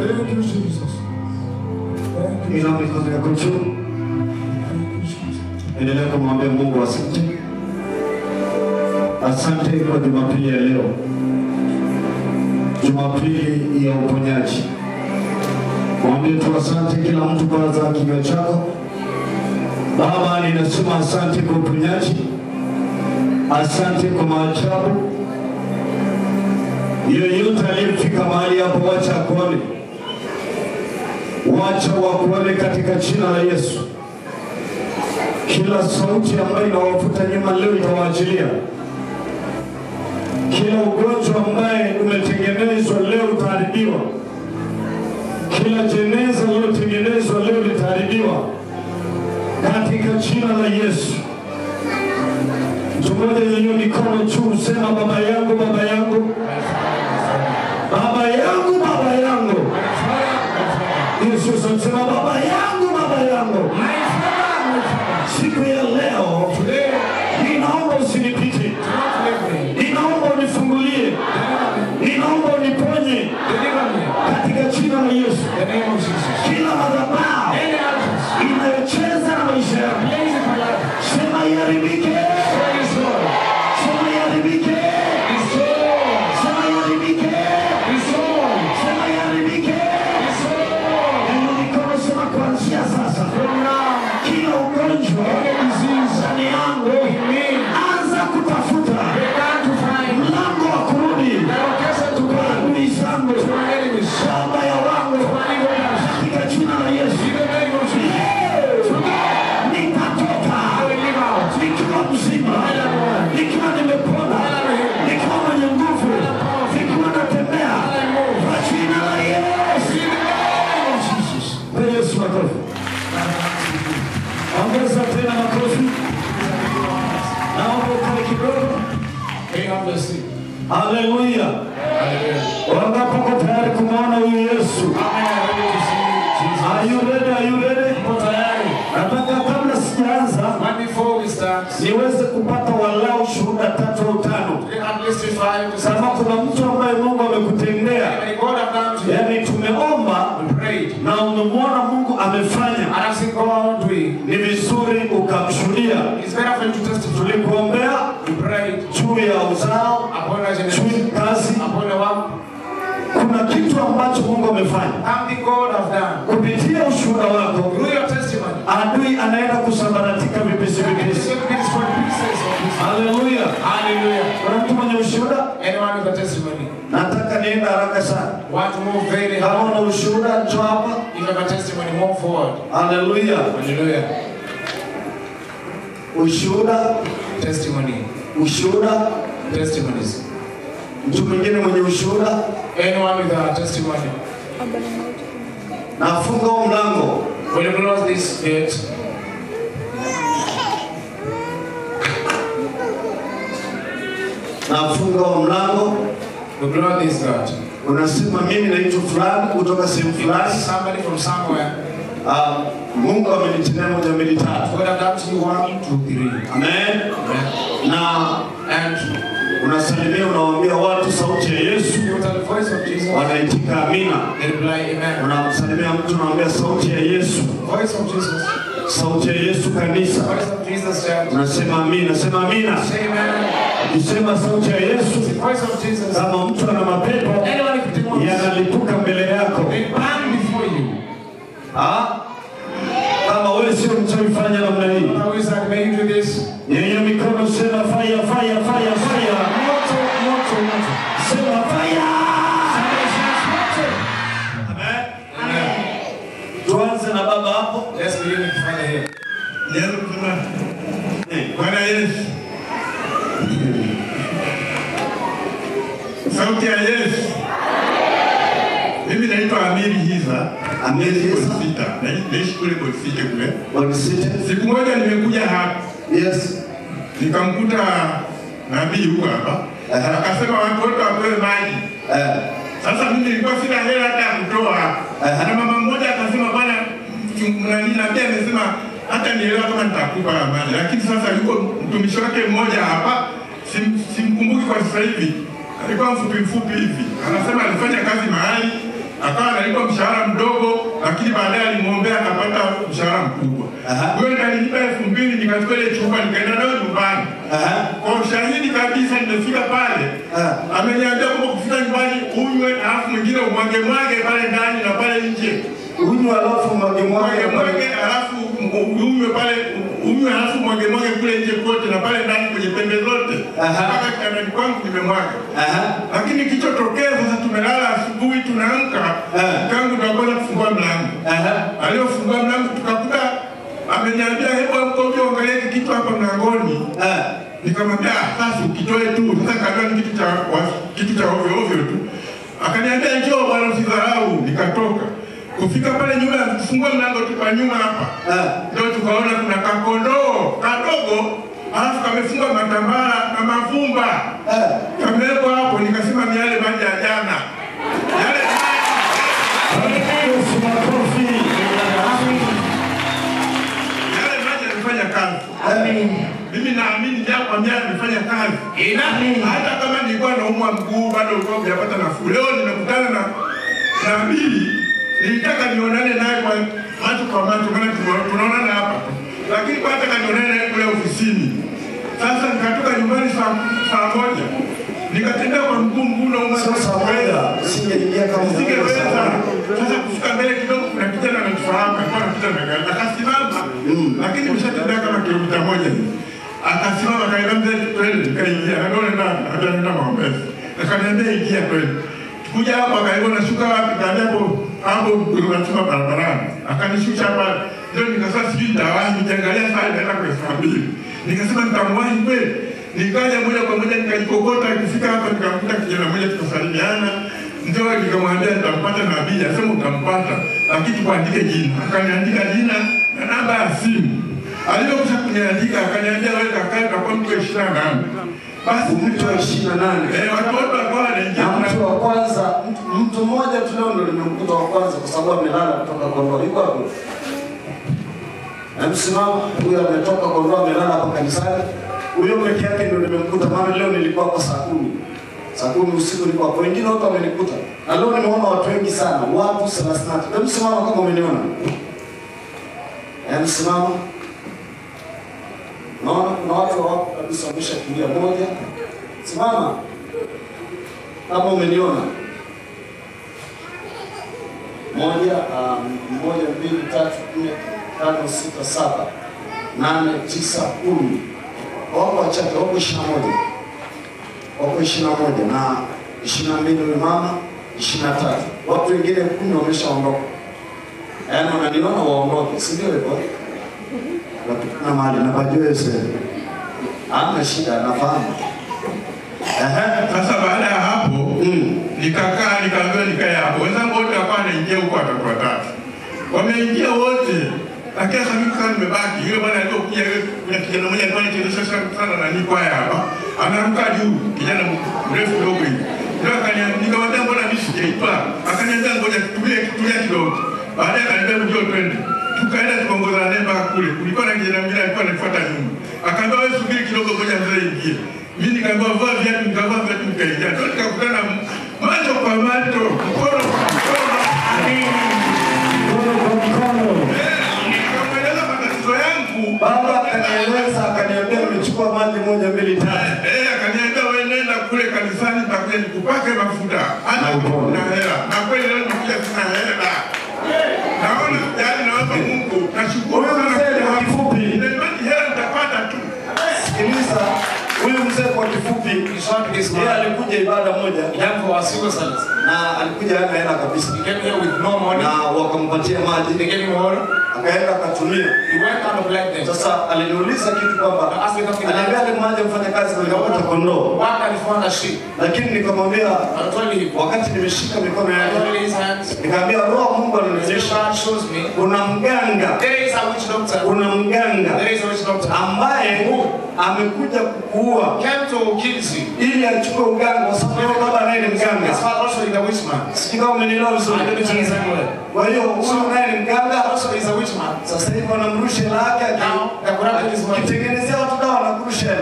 Thank you, Jesus. Ina mikono yako juu. Endelea kumwambia Mungu asante. Asante kwa Jumapili ya leo. Jumapili ya uponyaji. Mwambie tu asante kila mtu kwa za kinywa chako. Baba, ninasema asante kwa uponyaji. Asante kwa maajabu. Yeyote aliyefika mahali hapo wacha kuone. Wacha wakuone katika jina la Yesu. Kila sauti ambayo inawafuta nyuma leo itawaachilia. Kila ugonjwa ambaye umetengenezwa leo utaharibiwa. Kila jeneza lilotengenezwa leo litaharibiwa. Katika jina la Yesu. Tumoja yenye mikono juu, sema baba yangu, baba yangu. Baba yangu, baba yangu. Yesu sema baba yangu, baba yangu. Siku ya leo, ninaomba usinipite. Ninaomba unifungulie. Ninaomba uniponye. Katika jina la Yesu. Kila madhabahu inayocheza na maisha yangu, sema iharibike. Sema iharibike. Sema iharibike. Sema iharibike. Ndio nikono sema kuanzia sasa. Kila ugonjwa ndani yangu anza kutafuta mlango wa kurudi kwa adui zangu, shamba ya wangu, katika jina la Yesu. Nitatoka nikiwa mzima, nikiwa nimepona, nikiwa mwenye nguvu, nikiwa natembea kwa jina la Yesu. Yesu makofi. Ongeza tena makofi. Naomba ukae kidogo. Haleluya. Wangapi wako tayari kumwona huyu Yesu? Are you ready? Are you ready? Nataka kabla sijaanza niweze kupata walau shuhuda 3 au 5. Kama kuna mtu ambaye Mungu amekutendea, yani tumeomba na umemwona Mungu amefanya, ni vizuri ukamshuhudia. Tulikuombea juu ya uzao, juu ya kazi. Kuna kitu ambacho Mungu amefanya. Kupitia ushuhuda wako, adui anaenda kusambaratika vipisi vipisi. Haleluya. Haleluya. Kuna mtu mwenye ushuhuda? Anyone with a testimony? Nataka nienda haraka sana. Want to move very hard. Kama una ushuhuda njoo hapa. If you have a testimony, move forward. Haleluya. Haleluya. Ushuhuda, testimony. Ushuhuda, testimonies. Mtu mwingine mwenye ushuhuda? Anyone with a testimony? Nafunga mlango. When you close this gate, nafunga mlango. You close this gate. Unasema mimi naitwa fulani kutoka sehemu fulani. Somebody from somewhere. Mungu amenitendea moja mbili tatu. God have done to you 1, 2, 3. Amen. Amen. And unasalimia, unawaambia watu sauti ya Yesu. Wanaitika amina. Unasalimia mtu, unawaambia sauti ya Yesu. Sauti ya Yesu kanisa. Unasema amina. Sema amina. Ukisema sauti ya Yesu, kama mtu ana mapepo yanalipuka mbele yako. Kama wewe sio mchawi, fanya namna hii. Yenye mikono sema fire, fire, fire, fire. Sema fire. Amen. Tuanze na baba hapo. Let's begin with Father here. Bwana Yesu. Sauti ya Yesu. Mimi naitwa Amiri Hiza. Amiri Hiza. Naishi kule Botsite kule. Botsite. Siku moja nimekuja hapa. Yes. Nikamkuta nabii huko hapa. Akasema watu wote wapewe maji. Sasa mimi nilikuwa sina hela hata ya kutoa. Na mama mmoja akasema bwana nabii amesema hata nielewa kama nitakupa maji. Lakini sasa yuko mtumishi wake mmoja hapa, simkumbuki kwa sasa hivi. Alikuwa mfupi hivi. Anasema alifanya kazi mahali, akawa alikuwa mshahara mdogo, lakini baadaye alimwombea akapata mshahara mkubwa. Huyo ndiye alinipa 2000, nikachukua ile chupa nikaenda nayo nyumbani. Kwa ushahidi kabisa nimefika pale. Ameniambia kwamba kufika nyumbani unywe alafu mwingine umwage pale ndani na pale nje. Unywe alafu mwage alafu unywe pale, unywe alafu mwage kule nje kote na pale ndani kwenye pembe zote. Mpaka kitandani kwangu nimemwaga. Lakini kilichotokea sasa, tumelala asubuhi tunaamka, kangu ndo akaanza kufungua mlango. Aliyofungua mlango tukakuta ameniambia hebu amkoje angalie kitu hapa mlangoni. Nikamwambia sasa ukitoe tu, sasa kaanza kitu cha ovyo tu. Akaniambia njoo bwana usidharau, nikatoka. Kufika pale nyuma kufungua mlango tu kwa nyuma hapa. Ndio tukaona kuna kakondoo kadogo, alafu kamefungwa matambara na mavumba. Kamewekwa hapo, nikasema ni yale maji ya jana. Yale maji yanafanya kazi. Amen. Mimi naamini jambo ambalo nimefanya kazi. Hata kama nilikuwa naumwa mguu bado ulikuwa hujapata nafuu. Leo nimekutana na nabii, nilitaka nionane naye kwa macho kwa macho, maana tunaonana hapa. Lakini kwa hata kanionane naye kule ofisini. Sasa nikatoka nyumbani saa moja. Nikatembea kwa mguu na uma sasa moja. Singeingia kama singeweza. Sasa kufika mbele kidogo kuna kijana ananifahamu, alikuwa anapita na gari. Akasimama. Lakini nimeshatembea kama kilomita moja. Akasimama akaniambia twende, nikaingia. Anaona ndani, akaenda maombezi. Akaniambia ingia twende. Kuja hapa akaiona shuka wapi, hapo tunatuma barabarani. Akanishusha hapa. Ndio nikasema sijui nitawahi, nikiangalia saa inaenda kwa saa 2. Nikasema nitamwahi kweli. Nikaja moja kwa moja nikajikokota, nikifika hapa nikamkuta kijana mmoja tukasalimiana. Ndio nikamwambia nitampata nabii, asema utampata, lakini tuandike jina. Akaniandika jina na namba ya simu. Alipokwisha kuniandika akaniambia wewe kakae kwa mtu 28. Basi mtu 28. Watoto wakawa wanaingia. Mtu wa kwanza, mtu mmoja tu leo ndio nimemkuta wa kwanza kwa sababu amelala kutoka Kondoa. Yuko hapo. Na msimamo huyo ametoka Kondoa amelala hapa kanisani. Huyo peke yake ndio nimemkuta, maana leo nilikuwa kwa saa 10. Saa 10 usiku nilikuwa hapo. Wengine wote wamenikuta. Na leo nimeona watu wengi sana, watu 33. Na msimamo kama umeniona. Msimamo. Naona kuna watu wako kabisa wameshakimbia moja. Simama. Kama umeniona. 1, 2, 3, 4, 5, 6, 7, 8, 9, 10. Wako wachache, wako 21. Wako 21 na 22 ni mama, 23. Watu wengine 10 wameshaondoka. Yaani wananiona waondoke, si ndio hivyo? Na mali na bajue sasa. Hamna shida, nafahamu. Sasa baada ya hapo nikakaa nikaambiwa nikae hapo. Wenzangu wote wakawa wanaingia huko watoto watatu. Wameingia wote. Lakini sasa mimi kama nimebaki, yule bwana alikuja kuna kijana mmoja alikuwa anachezesha sana na niko hapa. Anaruka juu, kijana mrefu kidogo hivi. Ndio akaniambia, nikamwambia mbona mimi sijaipa? Akaniambia ngoja tutulie kidogo. Baadaye akaniambia njoo twende. Tukaenda tukaongozana naye mpaka kule. Kulikuwa na kijana mwingine alikuwa anafuata nyuma. Akaambia wewe subiri kidogo ngoja mzee ingie. Mimi nikaambia vaa viatu, nikavaa viatu nikaingia. Ndio nikakutana macho kwa macho, mkono kwa mkono. Nikamweleza matatizo yangu. Baba akanieleza, akaniambia nimechukua maji 1, 2, 3. Akaniambia wewe nenda kule kanisani mpaka nikupake mafuta. Hata kuna hela. Na kweli leo nimekuja sina hela. Naona yani naomba Mungu, nashukuru sana kwa kifupi. Nimepata hela nitapata tu. Sikiliza, huyu mzee kwa kifupi, yeye alikuja ibada moja. Jambo wasiku sana. Na alikuja hana hela kabisa. He came here with no money. Na wakampatia maji. They gave him water. Akaenda akatumia. He went out of like them. Sasa aliniuliza kitu kwamba aliambia ni mmoja mfanya kazi kwa Kondoo. Work and found a sheep. Lakini nikamwambia wakati nimeshika mikono yake, nikamwambia roho Mungu ananionyesha kuna mganga. There is a witch doctor. Kuna mganga. There is a witch doctor ambaye amekuja kukuua. Came to kill you. Ili achukue uganga kwa sababu baba naye ni mganga. His father also is a witch man. Sikika umenielewa vizuri. Kwa hiyo huyu naye ni mganga, also is a witch man. Sasa hivi wanamrusha lake akitengenezea watu dawa na kurusha.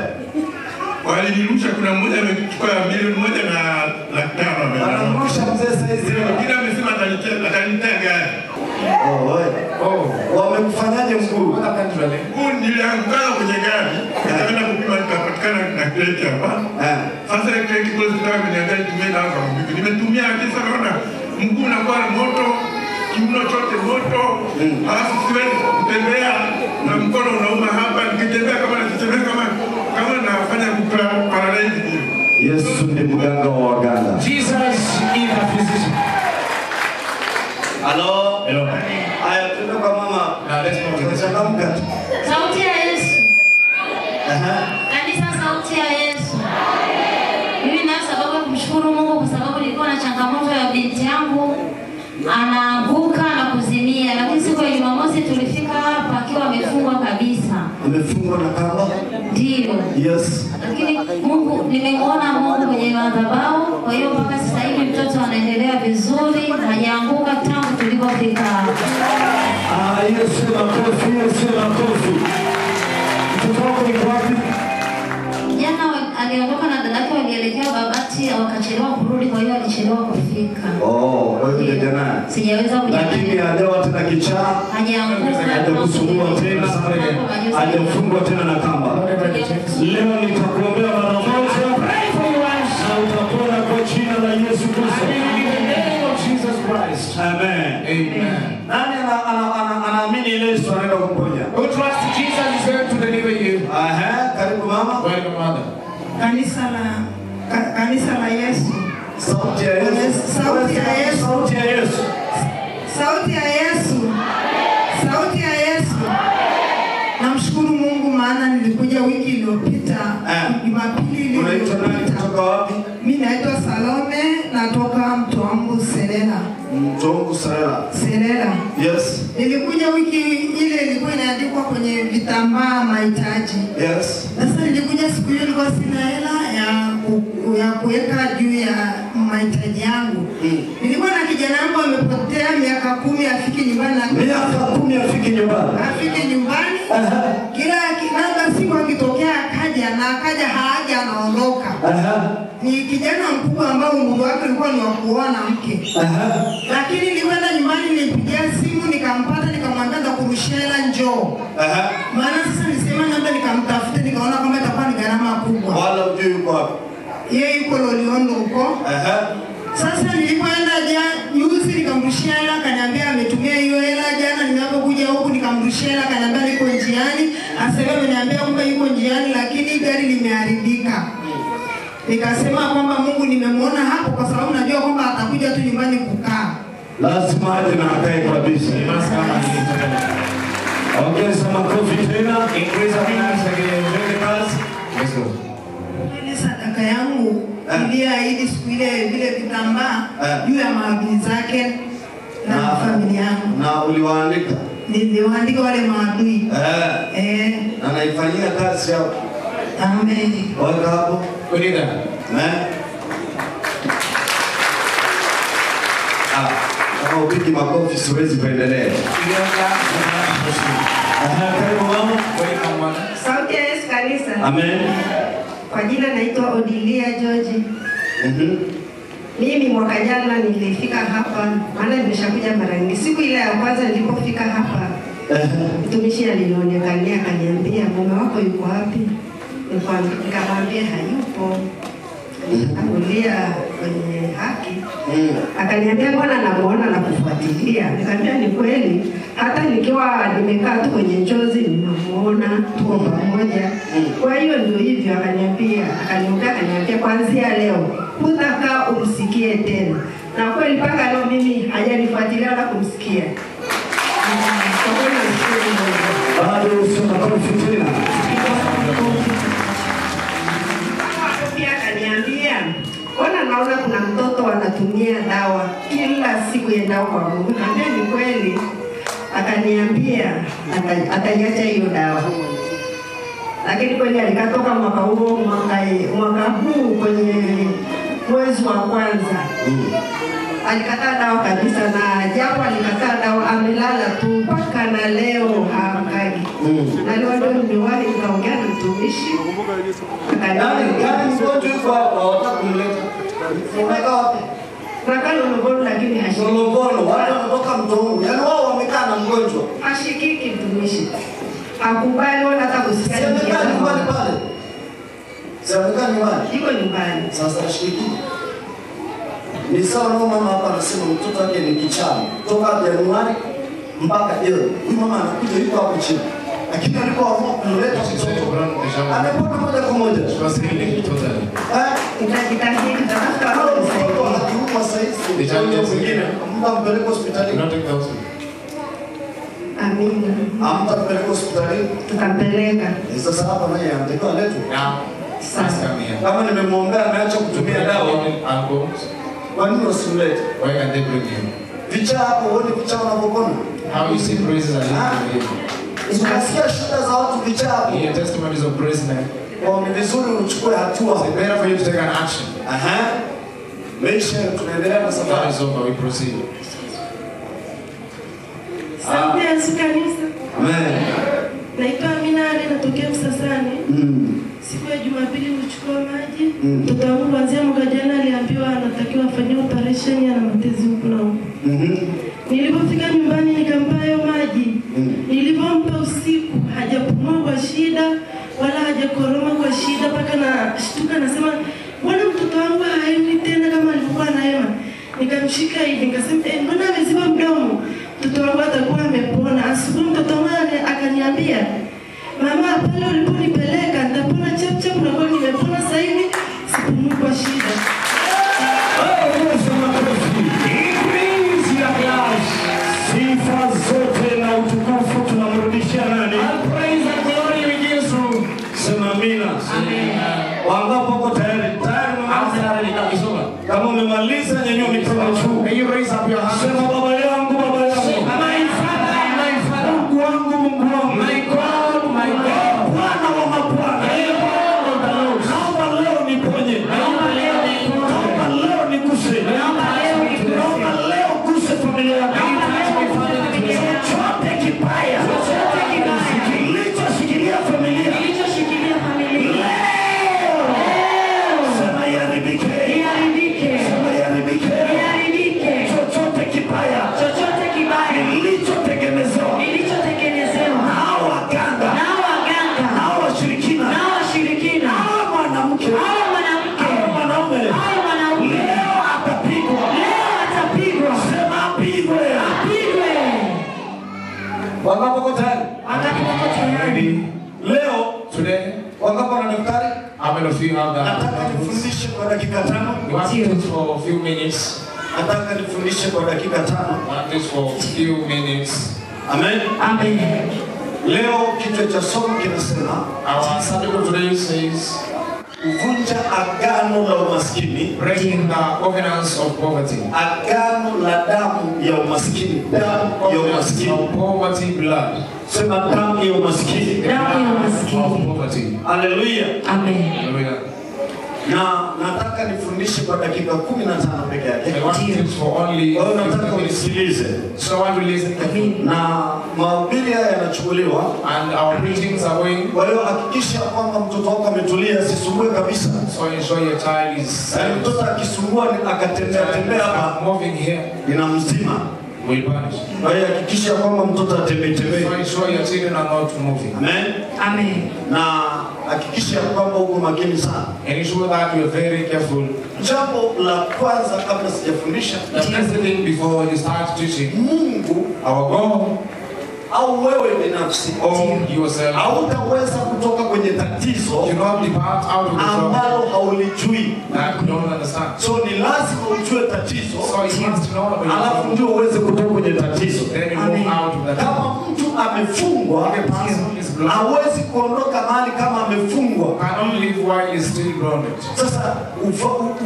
Walinirusha, kuna mmoja amechukua milioni 1 na 500,000. Anamrusha mzee sasa hivi. Mwingine amesema atanitea gari. Wamekufanyaje mkuu? Mkuu nilianguka kwenye gari, nikaenda kupima nikapatikana na kreti hapa. Sasa kreti kwa sababu ni gari tumeenda hapa. Nimetumia kisa naona mguu unakuwa moto, kiuno chote moto. Alafu siwezi kutembea na mkono unauma hapa, nikitembea kama nafanya paralyze. Yesu ni mganga wa waganga. Jesus is a physician. Hello. Hello. Aya, tuende kwa mama. Let's go. Sauti ya Yesu. Kanisa sauti ya Yesu. Mimi na sababu ya kumshukuru Mungu kwa sababu nilikuwa na changamoto ya binti yangu anaanguka na kuzimia, lakini siku ya Jumamosi tulifika hapa akiwa amefungwa kabisa. Amefungwa na kamba? Ndio. Yes. Lakini Mungu nimemuona Mungu kwenye madhabahu, kwa hiyo mpaka sasa hivi mtoto anaendelea vizuri, hajaanguka tangu tulipofika hapa. Yesu makofi, Yesu makofi. Mtoto wako ni wapi? Jana aliondoka na dadake walielekea Babati, wakachelewa kurudi, kwa hiyo alichelewa kufika. Wewe jana. Sijaweza kuja. Lakini hajawa tena kichaa. Hajakusumbua tena. Hajafungwa tena na kamba. Leo nitakuombea mara moja. Na utapona kwa jina la Yesu Kristo. Amen. Amen. Nani anaamini Yesu anaenda kuponya? Who trusts Jesus is going to deliver you? Karibu mama. Welcome mother. Kanisa la Yesu. Sauti ya Yesu. Sauti ya Yesu. Sauti ya Yesu. Sauti ya Yesu. Sauti ya Yesu. Namshukuru Mungu maana nilikuja wiki iliyopita. Jumapili iliyopita. Unaitwa nani kutoka wapi? Mimi naitwa Salome, natoka Mtoambu Serera. Mtoambu Serera. Yes. Nilikuja wiki ile ilikuwa inaandikwa kwenye vitambaa mahitaji. Yes. Sasa nilikuja siku hiyo nilikuwa sina hela ya kuweka juu ya mahitaji yangu. Nilikuwa na kijana wangu amepotea miaka 10 afiki nyumbani na miaka 10 afiki nyumbani. Afiki nyumbani. Kila kinanga siku akitokea akaja haja anaondoka. Ni kijana mkubwa ambao umri wake ulikuwa ni wa kuoa na mke. Lakini nilikwenda nyumbani nilipigia simu nikampata nikamwambia ndakurushia hela njoo. Maana sasa nilisema namba nikamtafuta nikaona kwamba itakuwa ni gharama kubwa. Wala ujui yuko wapi? Yeye yuko Loliondo huko. Sasa nilipoenda juzi nikamrushia hela akaniambia ametumia hiyo hela jana ninapokuja huku nikamrushia hela akaniambia niko njiani. Asema ameniambia kwamba yuko njiani lakini gari limeharibika. Nikasema kwamba Mungu nimemuona hapo kwa sababu najua kwamba atakuja tu nyumbani kukaa. Lazima aje na akae kabisa. Ongeza makofi tena. Increase our hands again. Let's go. Ile sadaka yangu niliahidi siku ile vile vitambaa juu ya maadui zake na familia yangu. Na uliwaandika? Niliwaandika wale maadui. Na naifanyia kazi yao. Amen. Waka hapo. Kuenda. Kama upigi makofi siwezi kuendelea. Karibu mama. Sauti ya Yesu kanisa. Amen. Kwa jina naitwa Odilia George. Mimi mwaka jana nilifika hapa, maana nimeshakuja mara nyingi. Siku ile ya kwanza nilipofika hapa, mtumishi alionekania akaniambia mume wako yuko wapi? Nikamwambia hayupo. Akakulia kwenye haki. Akaniambia mbona namuona na kufuatilia. Nikamwambia ni kweli, hata nikiwa nimekaa tu kwenye njozi ninamuona tuko pamoja. Kwa hiyo ndio hivyo akaniambia kuanzia leo hutakaa umsikie tena. Na kweli mpaka leo mimi hajanifuatilia wala kumsikia. Kwa kweli nashukuru Mungu. Bado usema kwa tena. Pia akaniambia, "Ona naona kuna mtoto anatumia dawa kila siku endao kwa Mungu." Nikamwambia ni kweli. Akaniambia ataiacha hiyo dawa. Lakini kweli alikatoka mwaka huu kwenye mwezi wa kwanza. Alikataa dawa kabisa na japo alikataa dawa amelala tu mpaka na leo haamkagi. Na leo ndio nimewahi nikaongea na mtumishi. Gani mgonjwa yuko hapa hawataka kumleta. Umeka wapi? Nakaa Lolobolo lakini hashikiki. Lolobolo, watu wanatoka Mtongo. Yaani wao wamekaa na mgonjwa. Hashikiki mtumishi. Hakubali wala hata kusikia. Sasa nyumbani pale. Sasa nyumbani. Iko nyumbani. Sasa hashikiki. Ni sawa na mama hapa anasema mtoto wake ni kichana. Toka Januari mpaka leo. Huyu mama anakuja yuko hapo chini. Lakini alipoamua kumleta mtoto, amepona moja kwa moja. Tutajitahidi tutatafuta mtoto akiumwa saizi. Mwingine mtampeleka hospitalini. Amina. Mtampeleka hospitalini. Tutampeleka. Sasa hapa naye anatakiwa aletwe. Sasa kama nimemwombea ameacha kutumia dawa, kwa nini usimlete? Why can't they bring him? Vichaa hapo, uone vichaa wanapopona. How you see praises are linked to him? Ukasikia shida za watu vichaa hapo. Hear testimonies of praise men. Kwa ni vizuri uchukue hatua. It's better for you to take an action. Maisha tunaendelea na safari. That is over, we proceed. Asante Yesu kanisa. Amen. Naitwa Amina, natokea Msasani. Siku ya Jumapili nilichukua maji. Mtoto wangu kuanzia mwaka jana aliambiwa anatakiwa afanywe operation ya matezi huko na huko. Nilipofika nyumbani nikampa hayo maji. Nilipompa usiku hajapumua kwa shida wala hajakoroma kwa shida, mpaka na shtuka nasema mbona mtoto wangu haendi tena kama alikuwa anaema. Nikamshika hivi nikasema mbona ameziba mdomo? Mtoto wangu atakuwa amepona. Asubuhi mtoto wangu akaniambia, mama pale uliponipeleka nitapona chap na kwa nimepona sasa hivi sipumui kwa shida. Sifa zote na utukufu tunamrudishia nani? Praise and glory we give to. Sema amina. Wangapo wako tayari? Kama umemaliza nyanyua mikono juu. May you raise up your hands. Sema baba yangu, baba yangu. My Father. Mungu wangu, Mungu wangu. My God, my God. Bwana wa mabwana. Naomba leo niponye. Naomba leo nikuse. Naomba leo kuse familia yangu. Chochote kibaya. Kilichoshikilia familia. Sema iharibike. Sema iharibike. Chochote kibaya. Kilichotengenezewa. Na hao waganga. Na hao washirikina. Na hao mwanamke. Hao mwanaume. Leo atapigwa. Sema apigwe. Wangapo wako tayari? Leo Today, wangapo na daktari? how many of you have that? Nataka nifundishe kwa dakika 5. You want to teach for a few minutes. Nataka nifundishe kwa dakika 5. You want to teach for a few minutes. Amen. Amen. Leo kichwa cha somo kinasema Our subject today says kuvunja agano la umaskini, breaking the covenants of poverty. agano la damu ya umaskini, damu ya Covenants umaskini. of poverty blood. Sema damu ya umaskini. Of poverty. Haleluya. Amen. Hallelujah. Na nataka nifundishe kwa dakika 15 peke yake. I want to teach for only Kwa hiyo 15 nataka minutes. unisikilize. So I want to listen carefully. Na mahubiri haya yanachukuliwa. And our preachings are going. Kwa hiyo hakikisha kwamba mtoto wako ametulia, asisumbue kabisa. So ensure your child is Yaani mtoto akisumbua akatembea hapa moving here. ina mzima. Will punish. Kwa hiyo hakikisha kwamba mtoto atembee. So ensure your children are not moving. Amen. Amen. Na hakikisha kwamba uko makini sana. And ensure that you are very careful. Jambo la kwanza kabla sijafundisha, The first thing before you start teaching, Mungu our God au wewe binafsi or yourself, hautaweza kutoka kwenye tatizo you not depart out of the trouble ambalo haulijui. that you don't understand. So ni lazima ujue tatizo, So you must know about your alafu trouble. ndio uweze kutoka kwenye tatizo. Then you move out of that trouble. Kama mtu amefungwa, If a person is blocked, hawezi kuondoka mahali kama amefungwa. cannot live while he is still grounded. Sasa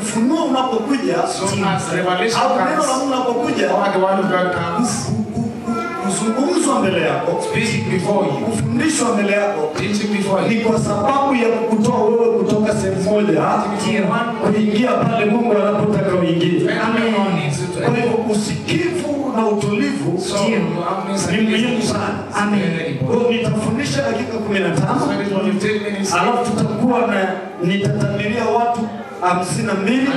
ufunuo unapokuja So as revelation au neno la comes, Mungu linapokuja, or the word of God comes, kuzungumzwa mbele yako, speaking before you, kufundishwa mbele yako, teaching before ni you, kwa sababu ya kukutoa wewe kutoka sehemu moja kuingia pale Mungu anapotaka uingie. everyone needs to Kwa hivyo usikivu na utulivu So you have ni muhimu sana. Very Kwa important. hiyo nitafundisha dakika So 15, it is for 15 minutes. alafu tutakuwa na nitatabiria watu 52,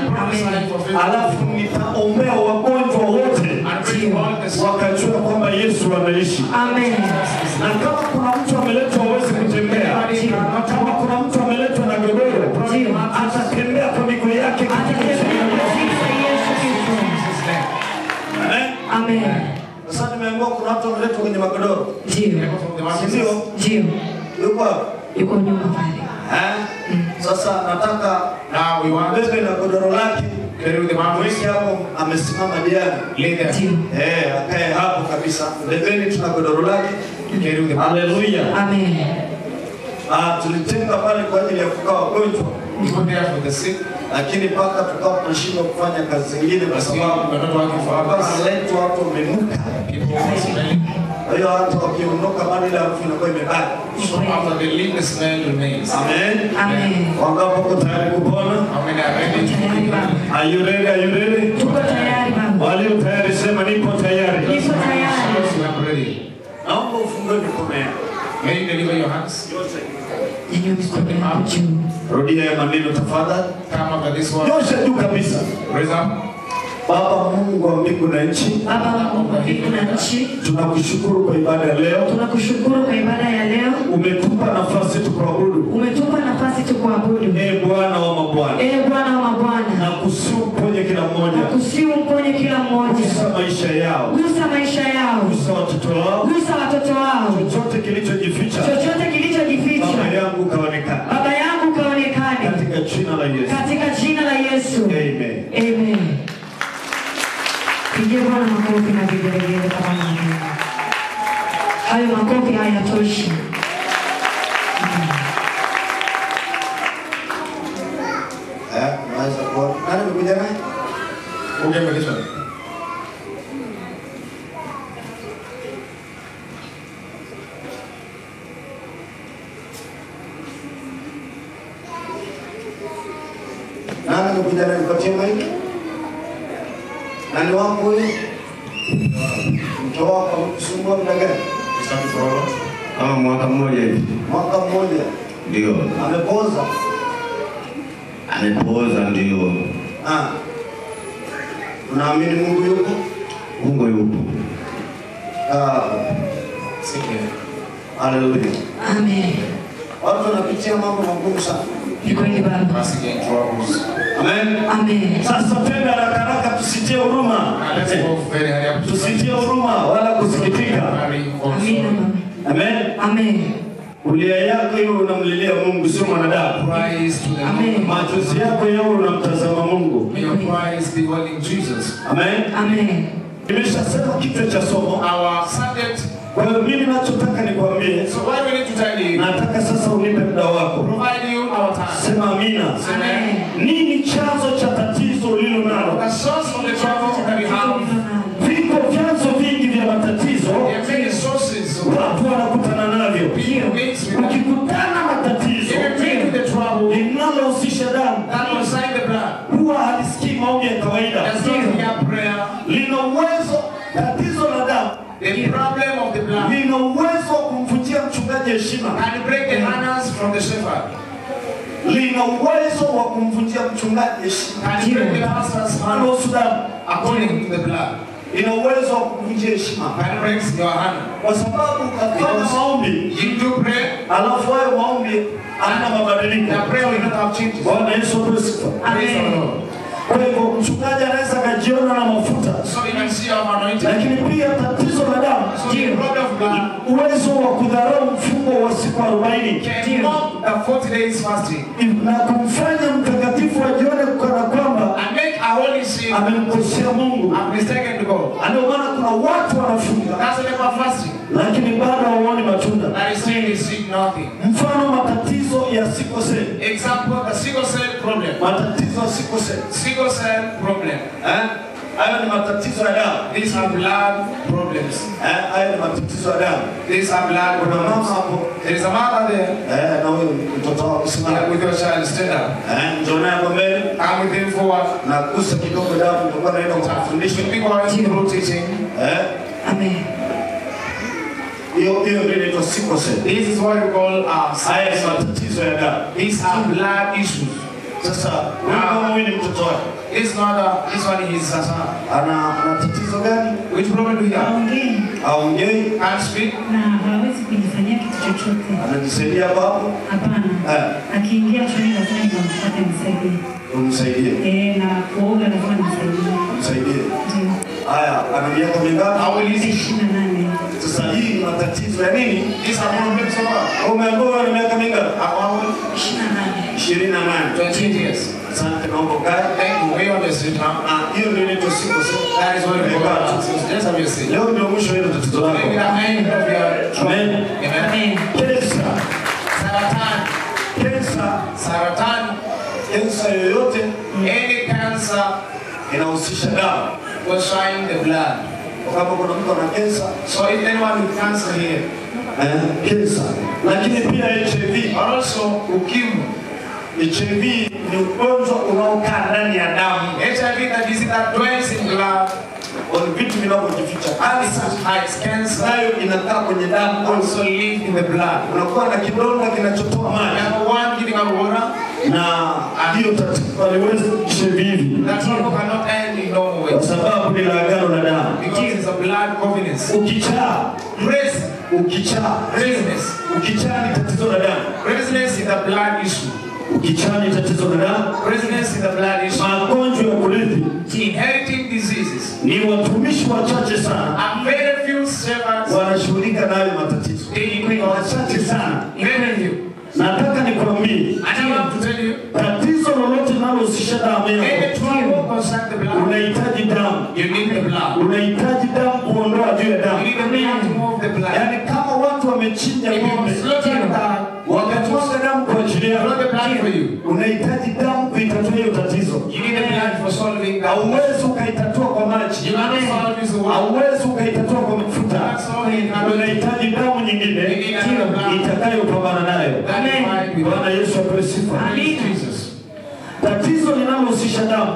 alafu nitaombea wagonjwa wote wakajua kwamba Yesu anaishi. Amen. Na kama kuna mtu ameletwa hawezi kutembea, kama kuna mtu ameletwa na godoro, atatembea kwa miguu yake katika jina la Yesu Kristo. Amen. Sasa nimeambiwa kuna watu wameletwa kwenye magodoro. Ndio. Yuko nyuma pale. Sasa nataka bebe na godoro lake. Mwezi hapo amesimama diani. Akae hapo kabisa. Bebeni tuna godoro lake. Haleluya. Amen. Tulitenga pale kwa ajili ya kukaa wagonjwa. Lakini paka tukao tunashindwa kufanya kazi zingine kwa sababu watu watu wamenuka. Kwa hiyo hata wakiondoka bado ile harufu inakuwa imebaki. Amen. Amen. Wangapo wako tayari kupona? Are you ready? Are you ready? Tuko tayari baba. Walio tayari sema nipo tayari. Nipo tayari. Naomba ufungue mikono yako. May you deliver your hands? Nyanyua mikono yako juu. Rudia ya maneno tafadhali. Come up at this one. Nyosha juu kabisa. Raise up. Baba Mungu wa mbingu na nchi, Baba Mungu wa mbingu na nchi, tunakushukuru kwa ibada ya leo. Tunakushukuru kwa ibada ya leo. Umetupa nafasi tukuabudu. Umetupa nafasi tukuabudu. Bwana wa mabwana. Bwana wa mabwana. Na kusiuponye kila mmoja. Na kusiuponye kila mmoja. Gusa maisha yao. Gusa maisha yao. Gusa watoto wao. Gusa watoto wao. Chochote kilichojificha. Chochote kilichojificha. Baba yangu kaonekane. Baba yangu kaonekane. Katika jina la Yesu. Katika jina la Yesu. Amen. Amen. Pigie Bwana makofi na vigelegele kama mimi. Hayo makofi hayatoshi. Naweza kuona. Nani amekuja naye? Ungemelishwa. Nani amekuja naye kupatia maiki? Nani wako huyo? Mtoto wako kusumbua muda gani? Kama mwaka mmoja hivi. Mwaka mmoja. Ndio. Amepoza. Amepoza ndio. Unaamini Mungu yupo? Mungu yupo. Haleluya. Amen. Watu wanapitia mambo magumu sana. Ni kweli Baba. Amen. Amen. Sasa tenda haraka tusitie huruma. Tusitie huruma wala kusikitika. Amina Baba. Amen. Amen. Ulia yako hiyo unamlilia Mungu sio mwanadamu. Amen. Machozi yako hiyo unamtazama Mungu. May your praise be holding Jesus. Amen. Amen. Nimeshasema kichwa cha somo. Our subject. Kwa hiyo mimi ninachotaka nikwambie. So what we need to tell you. Nataka sasa unipe muda wako. Provide you our time. Sema amina. Amen. Nini chanzo cha tatizo ulilo nalo? The source of the trouble that you have. Viko vyanzo vingi vya matatizo. There are many sources. Watu wanakutana navyo. Ukikutana matatizo linalohusisha damu huwa halisikii maombi ya kawaida. Lina uwezo, tatizo la damu lina uwezo wa kumvunjia mchungaji heshima. Lina uwezo wa kumvunjia mchungaji heshima. Ina uwezo wa kuvunjia heshima. Kwa sababu ukafanya maombi, alafu hayo maombi hamna mabadiliko. Bwana Yesu Kristo. Kwa hivyo mchungaji anaweza kajiona na mafuta. Lakini pia tatizo la damu, uwezo wa kudharau mfungo wa siku 40 na kumfanya mtakatifu ajione kana kwamba amemkosea Mungu. Ndio maana kuna watu wanafunga lakini bado hawaoni matunda. Mfano matatizo ya sickle cell. Matatizo ya sickle cell problem. Hayo ni matatizo ya damu. These are blood problems. Hayo ni matatizo ya damu. These are blood Kuna mama problems. hapo. There is a mother there. Na huyo mtoto wako simama. With your child, stand up. Njoo naye hapo mbele. Come with him forward. Na kusa kidogo damu ndio naenda kufundisha. Should be going through teaching. Amen. Hiyo ndio inaitwa sickle cell. This is what we call haya matatizo ya damu. These are blood issues. Sasa kama huyu ni mtoto wake. This one is Sasa. Ana tatizo gani? Which problem do you have? Aongei. Can't speak. Na hawezi kujifanyia kitu chochote. Anajisaidia hapo? Hapana. Akiingia shuleni lazima nimfuate nisaidie. Umsaidie? Na kuoga lazima nisaidie. Msaidie. Haya, ana miaka mingapi? Hawezi 28. Sasa hii ni matatizo ya nini? These are problems of what? Umeambiwa na miaka mingapi? 28. 28 years. Asante, naomba ukae. Thank you. We are just now. Hiyo ndio inaitwa siku sasa. That is what we got. Just have you seen. Leo ndio mwisho wa tatizo lako. Maybe the end of your trouble. Amen. Pesa. Saratani. Pesa. Saratani. Kansa yoyote. Any cancer inahusisha damu. was showing the blood. Kama kuna mtu ana kansa. So if anyone with cancer here. Kansa. Lakini pia HIV. Also ukimwi. HIV ni ugonjwa unaokaa ndani ya damu. HIV is a disease that dwells in blood. On vitu vinavyojificha. Cancer nayo inakaa kwenye damu. Also live in the blood. Unakuwa na kidonda kinachotoa maji. Number one, giving out water. Na hiyo tatizo haliwezi kuisha hivi. That trouble cannot end in normal way. Kwa sababu ni agano la damu. Because it's a blood covenant. Ukichaa. Grace. Ukichaa. Craziness. Ukichaa ni tatizo la damu. Craziness is a blood issue. Ukichaa ni tatizo la damu. Craziness is a blood issue. Magonjwa ya kurithi. Inheriting diseases. Ni watumishi wachache sana. And very few servants wanashughulika nayo matatizo. Ni wachache sana. Very few. Nataka nikwambie. I want to tell you. Tatizo lolote linalohusisha damu yako. Unahitaji damu. You need the blood. Unahitaji damu kuondoa juu ya damu. You need the blood to move the blood. Yaani kama watu wamechinja ng'ombe. Wakatoa damu kwa ajili yako. Unahitaji damu kuitatua hiyo tatizo. You need the blood for solving that. Hauwezi ukaitatua kwa maji. You cannot solve this one. Hauwezi ukaitatua kwa mafuta. Unahitaji damu nyingine itakayopambana nayo. Amen. Bwana Yesu apewe sifa. Amen. Tatizo linalohusisha damu.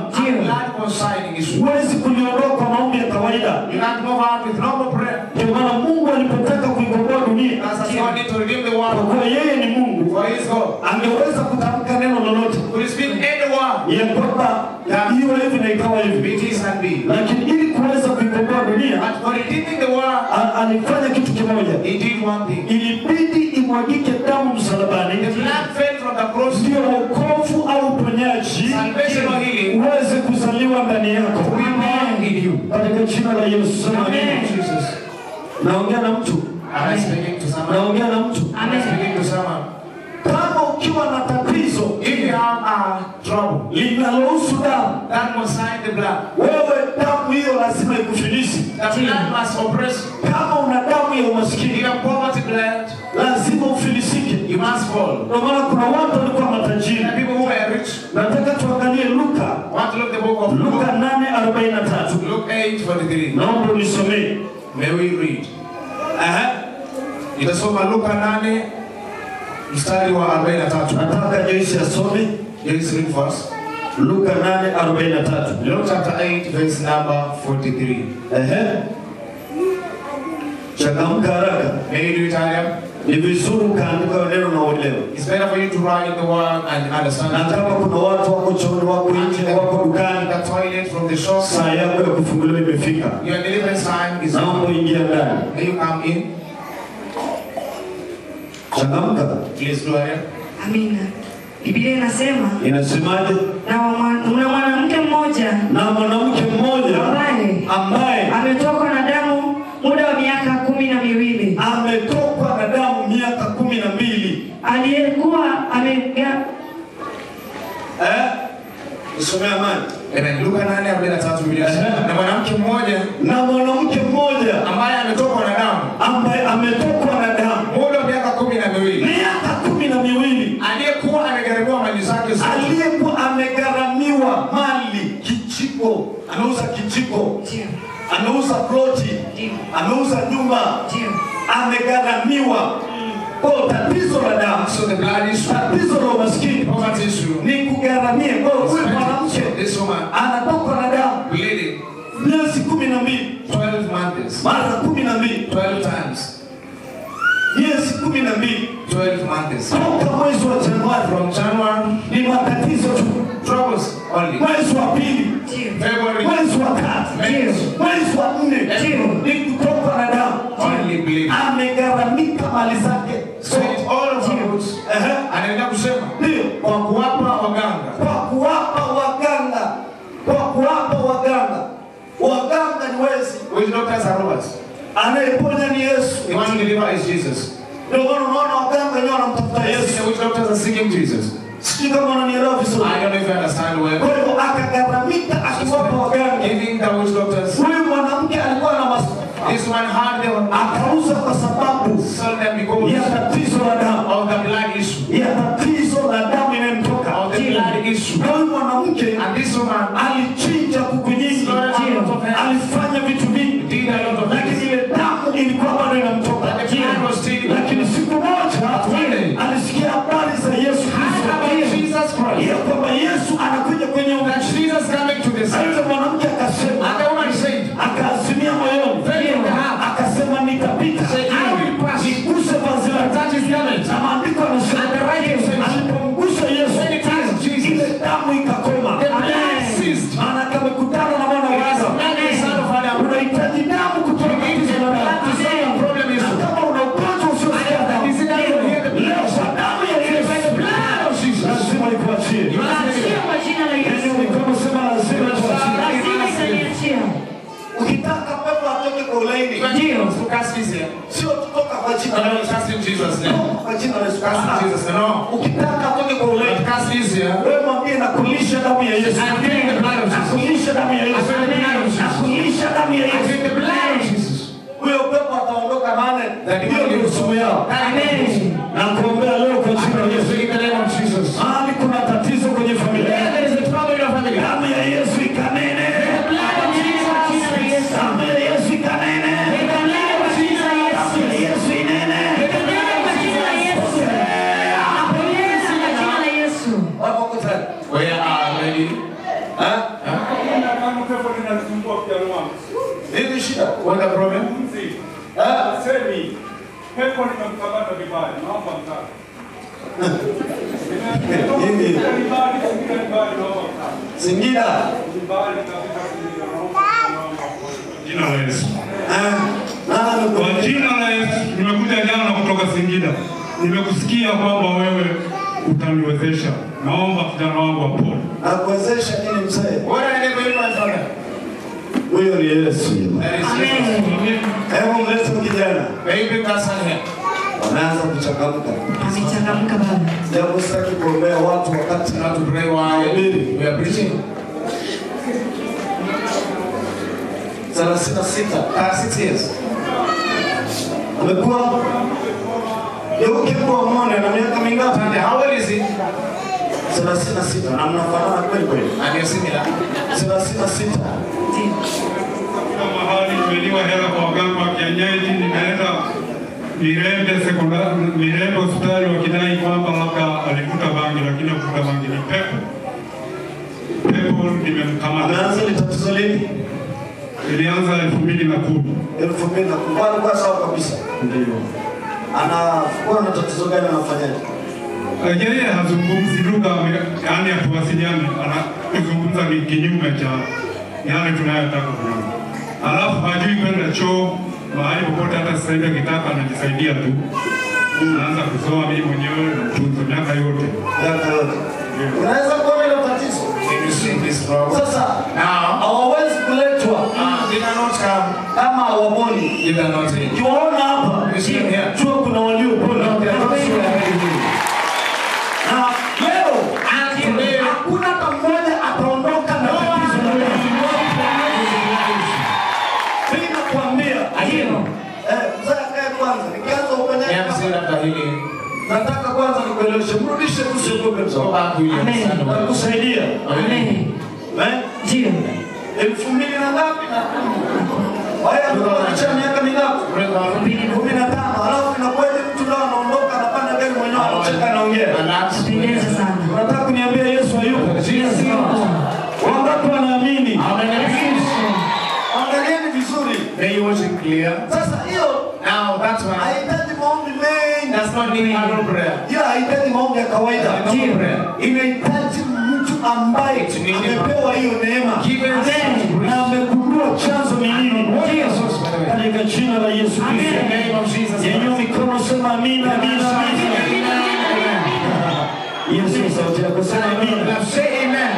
Huwezi kuliondoa kwa maombi ya kawaida. You can't move out with normal prayer. Ndio maana Mungu alipotaka kuikomboa dunia. That's why God need to redeem the world. Kwa yeye ni Mungu. For his God. Angeweza kutamka neno lolote. Could speak any word. Ya kwamba hiyo hivi na ikawa hivi. It is and be. Lakini ili kuweza kuikomboa dunia, but for redeeming the world, alifanya kitu kimoja. He did one thing. Ilibidi imwagike damu msalabani. The blood fell from the cross. Ndio wokovu au uponyaji uweze kuzaliwa ndani yako. Amen. Katika jina la Yesu. Amen. Naongea na mtu. I'm speaking to someone. Naongea na mtu. I'm speaking to someone. Kama ukiwa na tatizo, if you have trouble, linalohusu damu, that must sign the blood. Wewe damu hiyo lazima ikufilisi. The blood must oppress. Kama una damu ya umaskini, you have poverty blood, lazima ufilisike. You must fall. Kwa maana kuna watu walikuwa matajiri. The people who are rich. Nataka tuangalie Luka. Want to look the book of Luka 8:43. Luke 8:43. Naomba unisomee. May we read? Itasoma Luka 8 mstari wa 43. Nataka Joyce asome. Joyce read first. Luka 8:43. Luke chapter 8 verse number 43. Changamka haraka. May you do it earlier. Ni vizuri kaandika neno na uelewe. It's better for you to write the word and understand. Na kama kuna watu wako chooni, wako nje, wako dukani, the toilet from the shop, saa yako ya kufunguliwa imefika. Your deliverance time is now. Naomba ingia ndani. May you come in. Changamka. Please go ahead. Amina. Biblia inasema. Inasemaje? Na mwanamke mmoja. Na mwanamke mmoja ambaye ametokwa na damu muda wa miaka 12. Ametokwa na damu miaka 12. Aliyekuwa amega Usome amani. Amen. Luka 8:43 Biblia inasema. Na mwanamke mmoja ambaye ametokwa na damu. Ambaye ametokwa na damu muda wa miaka 12. Miaka 12. Aliyekuwa amegharamiwa mali zake zote. Aliyekuwa amegharamiwa mali, kijiko, anauza kijiko. Ameuza ploti, ameuza nyumba, amegharamiwa. Kwa tatizo la damu, so the blood is tatizo la umaskini, ni kugharamia. Kwa huyu mwanamke anatoka na damu bleeding miezi 12, 12 months, mara 12, 12 times, miezi 12, 12 months. Toka mwezi wa Januari. From January. Ni matatizo tu. Troubles only. Mwezi wa pili. February. Mwezi wa tatu. Mwezi wa nne. Ni kutoka na damu. Only believe. Amegharamika mali zake. So it's all of us. Anaenda kusema. Ndio. Kwa kuwapa waganga. Kwa kuwapa waganga. Kwa kuwapa waganga. Waganga ni wezi. Which doctors are robbers? Anayeponya ni Yesu. The one who delivers is Jesus. Ndio unaona waganga wenyewe wanamtafuta Yesu. Which doctors are seeking Jesus? Sijui kama unanielewa vizuri. I don't know if you understand well. Kwa hiyo akagharamika akiwapa waganga. Giving the witch doctors. Huyu mwanamke alikuwa na this one had them. Akauza kwa sababu sold them because ya tatizo la damu. Of the blood issue. Ya tatizo la damu imemtoka. Of the blood issue. Huyu mwanamke and this woman alichinja kuku nyingi. Alifanya vitu vingi. Did a lot of lakini ile damu ilikuwa bado inamtoka. Lakini siku moja alisikia habari za Yesu Kristo. Ya kwamba Yesu anakuja kwenye that Jesus coming to this. Sasa mwanamke akasema. And the woman said. Akaazimia moyoni. Akasema nitapita. Niguse vazi lake. Na maandiko yanasema alipomgusa Yesu ile damu ikakoma. Maana kama kutana na mwana wa Adamu. Unahitaji damu kutoka kwa damu. Kama una ugonjwa usiosikia damu. Leo kwa damu ya Yesu. Lazima ikuachie. Mikono sema lazima ikuachie. Ukitaka pepo atoke kwa ulaini. Ndio. Sio kutoka kwa jina la Yesu. Cast in Jesus name. Kwa jina la Yesu. Cast in Jesus name. No. Ukitaka atoke kwa ulaini. Cast easier. Wewe mwambie na kulisha damu ya Yesu. Kulisha damu ya Yesu. Kulisha damu ya Yesu. Huyo pepo ataondoka maana ndio nusu yao. Amen. Na kuombea leo kwa jina la Yesu. In the name of Jesus. Hali kuna tatizo kwenye familia. There is a trouble in your family. Damu ya Yesu ikanene. Damu ya Yesu ikanene. Damu ya Yesu inene. Wapo kutani. We are ready. Nini shida? What the problem? Semi. Pepo nimemkamata vibaya. Naomba mtaka. Singida. Jina la Yesu. Kwa jina la Yesu nimekuja jana kutoka Singida. Nimekusikia kwamba wewe utaniwezesha. Naomba kijana wangu apone. Akuwezesha nini mzee? What are they going to do? Huyo ni Yesu. Amen. Hebu mlete kijana. Baby person here. Wanaanza kuchangamka. Amechangamka baba. Jambo sitaki kuombea watu wakati not to pray while we are preaching. 36 years. Amekuwa yuko kwa mwana na miaka mingapi? How old is he? 36 na mnafanana kweli kweli. And you're similar. 36. Kuna mahali nimeliwa hela kwa waganga wa kienyeji, nimeenda Mirembe hospitali wakidai kwamba labda alivuta bangi, lakini hakuvuta bangi, ni pepo. Pepo nimemkamata. Ameanza ni tatizo lini? Ilianza 2010. 2010 kwa sawa kabisa. Ndio. Anakuwa na tatizo gani anafanyaje? Yeye hazungumzi lugha, yaani hatuwasiliani, anazungumza kinyume cha yale tunayotaka kujua. Alafu hajui kwenda choo mahali popote, hata sasa hivi akitaka anajisaidia tu. Anaanza kusoma mimi mwenyewe na mtunzo miaka yote. Unaweza kuona ile tatizo? Sasa hawawezi kuletwa. They cannot come. Kama hawamoni. They cannot come. Tuwaona hapa. Jua kuna waliopona. Na leo hakuna hata mmoja ataondoka na tatizo la mimi nakwambia. Mzee kae kwanza. Nikianza uponyaji. Nataka kwanza nikueleweshe. Mrudishe tu siogope mzao. Amen. Nakusaidia. Amen. Ndio. 2000 na ngapi na? Haya ndio miaka mingapi? 15. Alafu inakuwaje mtu ndio anaondoka anapanda gari mwenyewe anacheka anaongea. Anapendeza sana. Unataka kuniambia Yesu hayupo? Yesu yupo. Wangapi wanaamini? Angalieni vizuri. They wasn't clear. Sasa hiyo Now that's why haihitaji maombi mengi does not need normal prayer. Ila haihitaji maombi ya kawaida. Inahitaji mtu ambaye amepewa hiyo neema na amegundua chanzo ni nini. Katika jina la Yesu Kristo. Yenyua mikono sema amina, amina, amina. Yesu sauti yako sema amina. Say amen.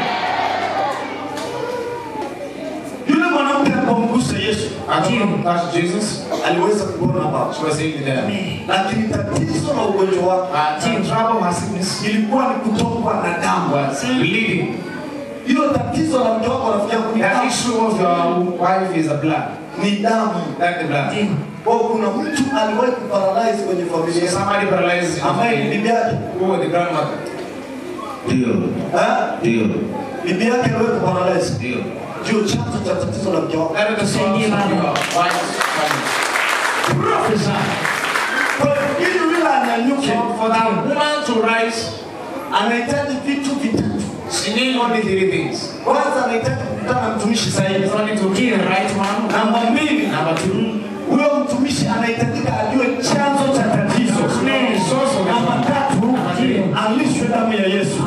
Yule mwanamke alipomgusa Yesu, Jesus, aliweza kupona hapo. She was healed there. Lakini tatizo la ugonjwa wake, trouble her sickness, ilikuwa ni kutokwa na damu. Was bleeding. Hilo tatizo la mke wako rafiki yangu ni damu. The issue of your wife is a blood. Ni damu. That's the blood. Kwa kuna mtu aliwahi kuparalyze kwenye familia. Somebody paralyzed. Ambaye ni bibi yake. Oh, the grandmother. Ndio. Ndio. Bibi yake aliwahi kuparalyze. Ndio. Ndio chanzo cha tatizo la mke wako. That is the source of your wife's family. Prophesy. Kwa hiyo yule ananyuke. For that woman to rise, anahitaji vitu vitatu. She needs only 3 things. Kwanza anahitaji kukutana na mtumishi sahihi. She needs to meet the right one. Namba 2. Number 2. Huyo mtumishi anahitajika ajue chanzo cha tatizo. Namba 3, alishwe damu ya Yesu.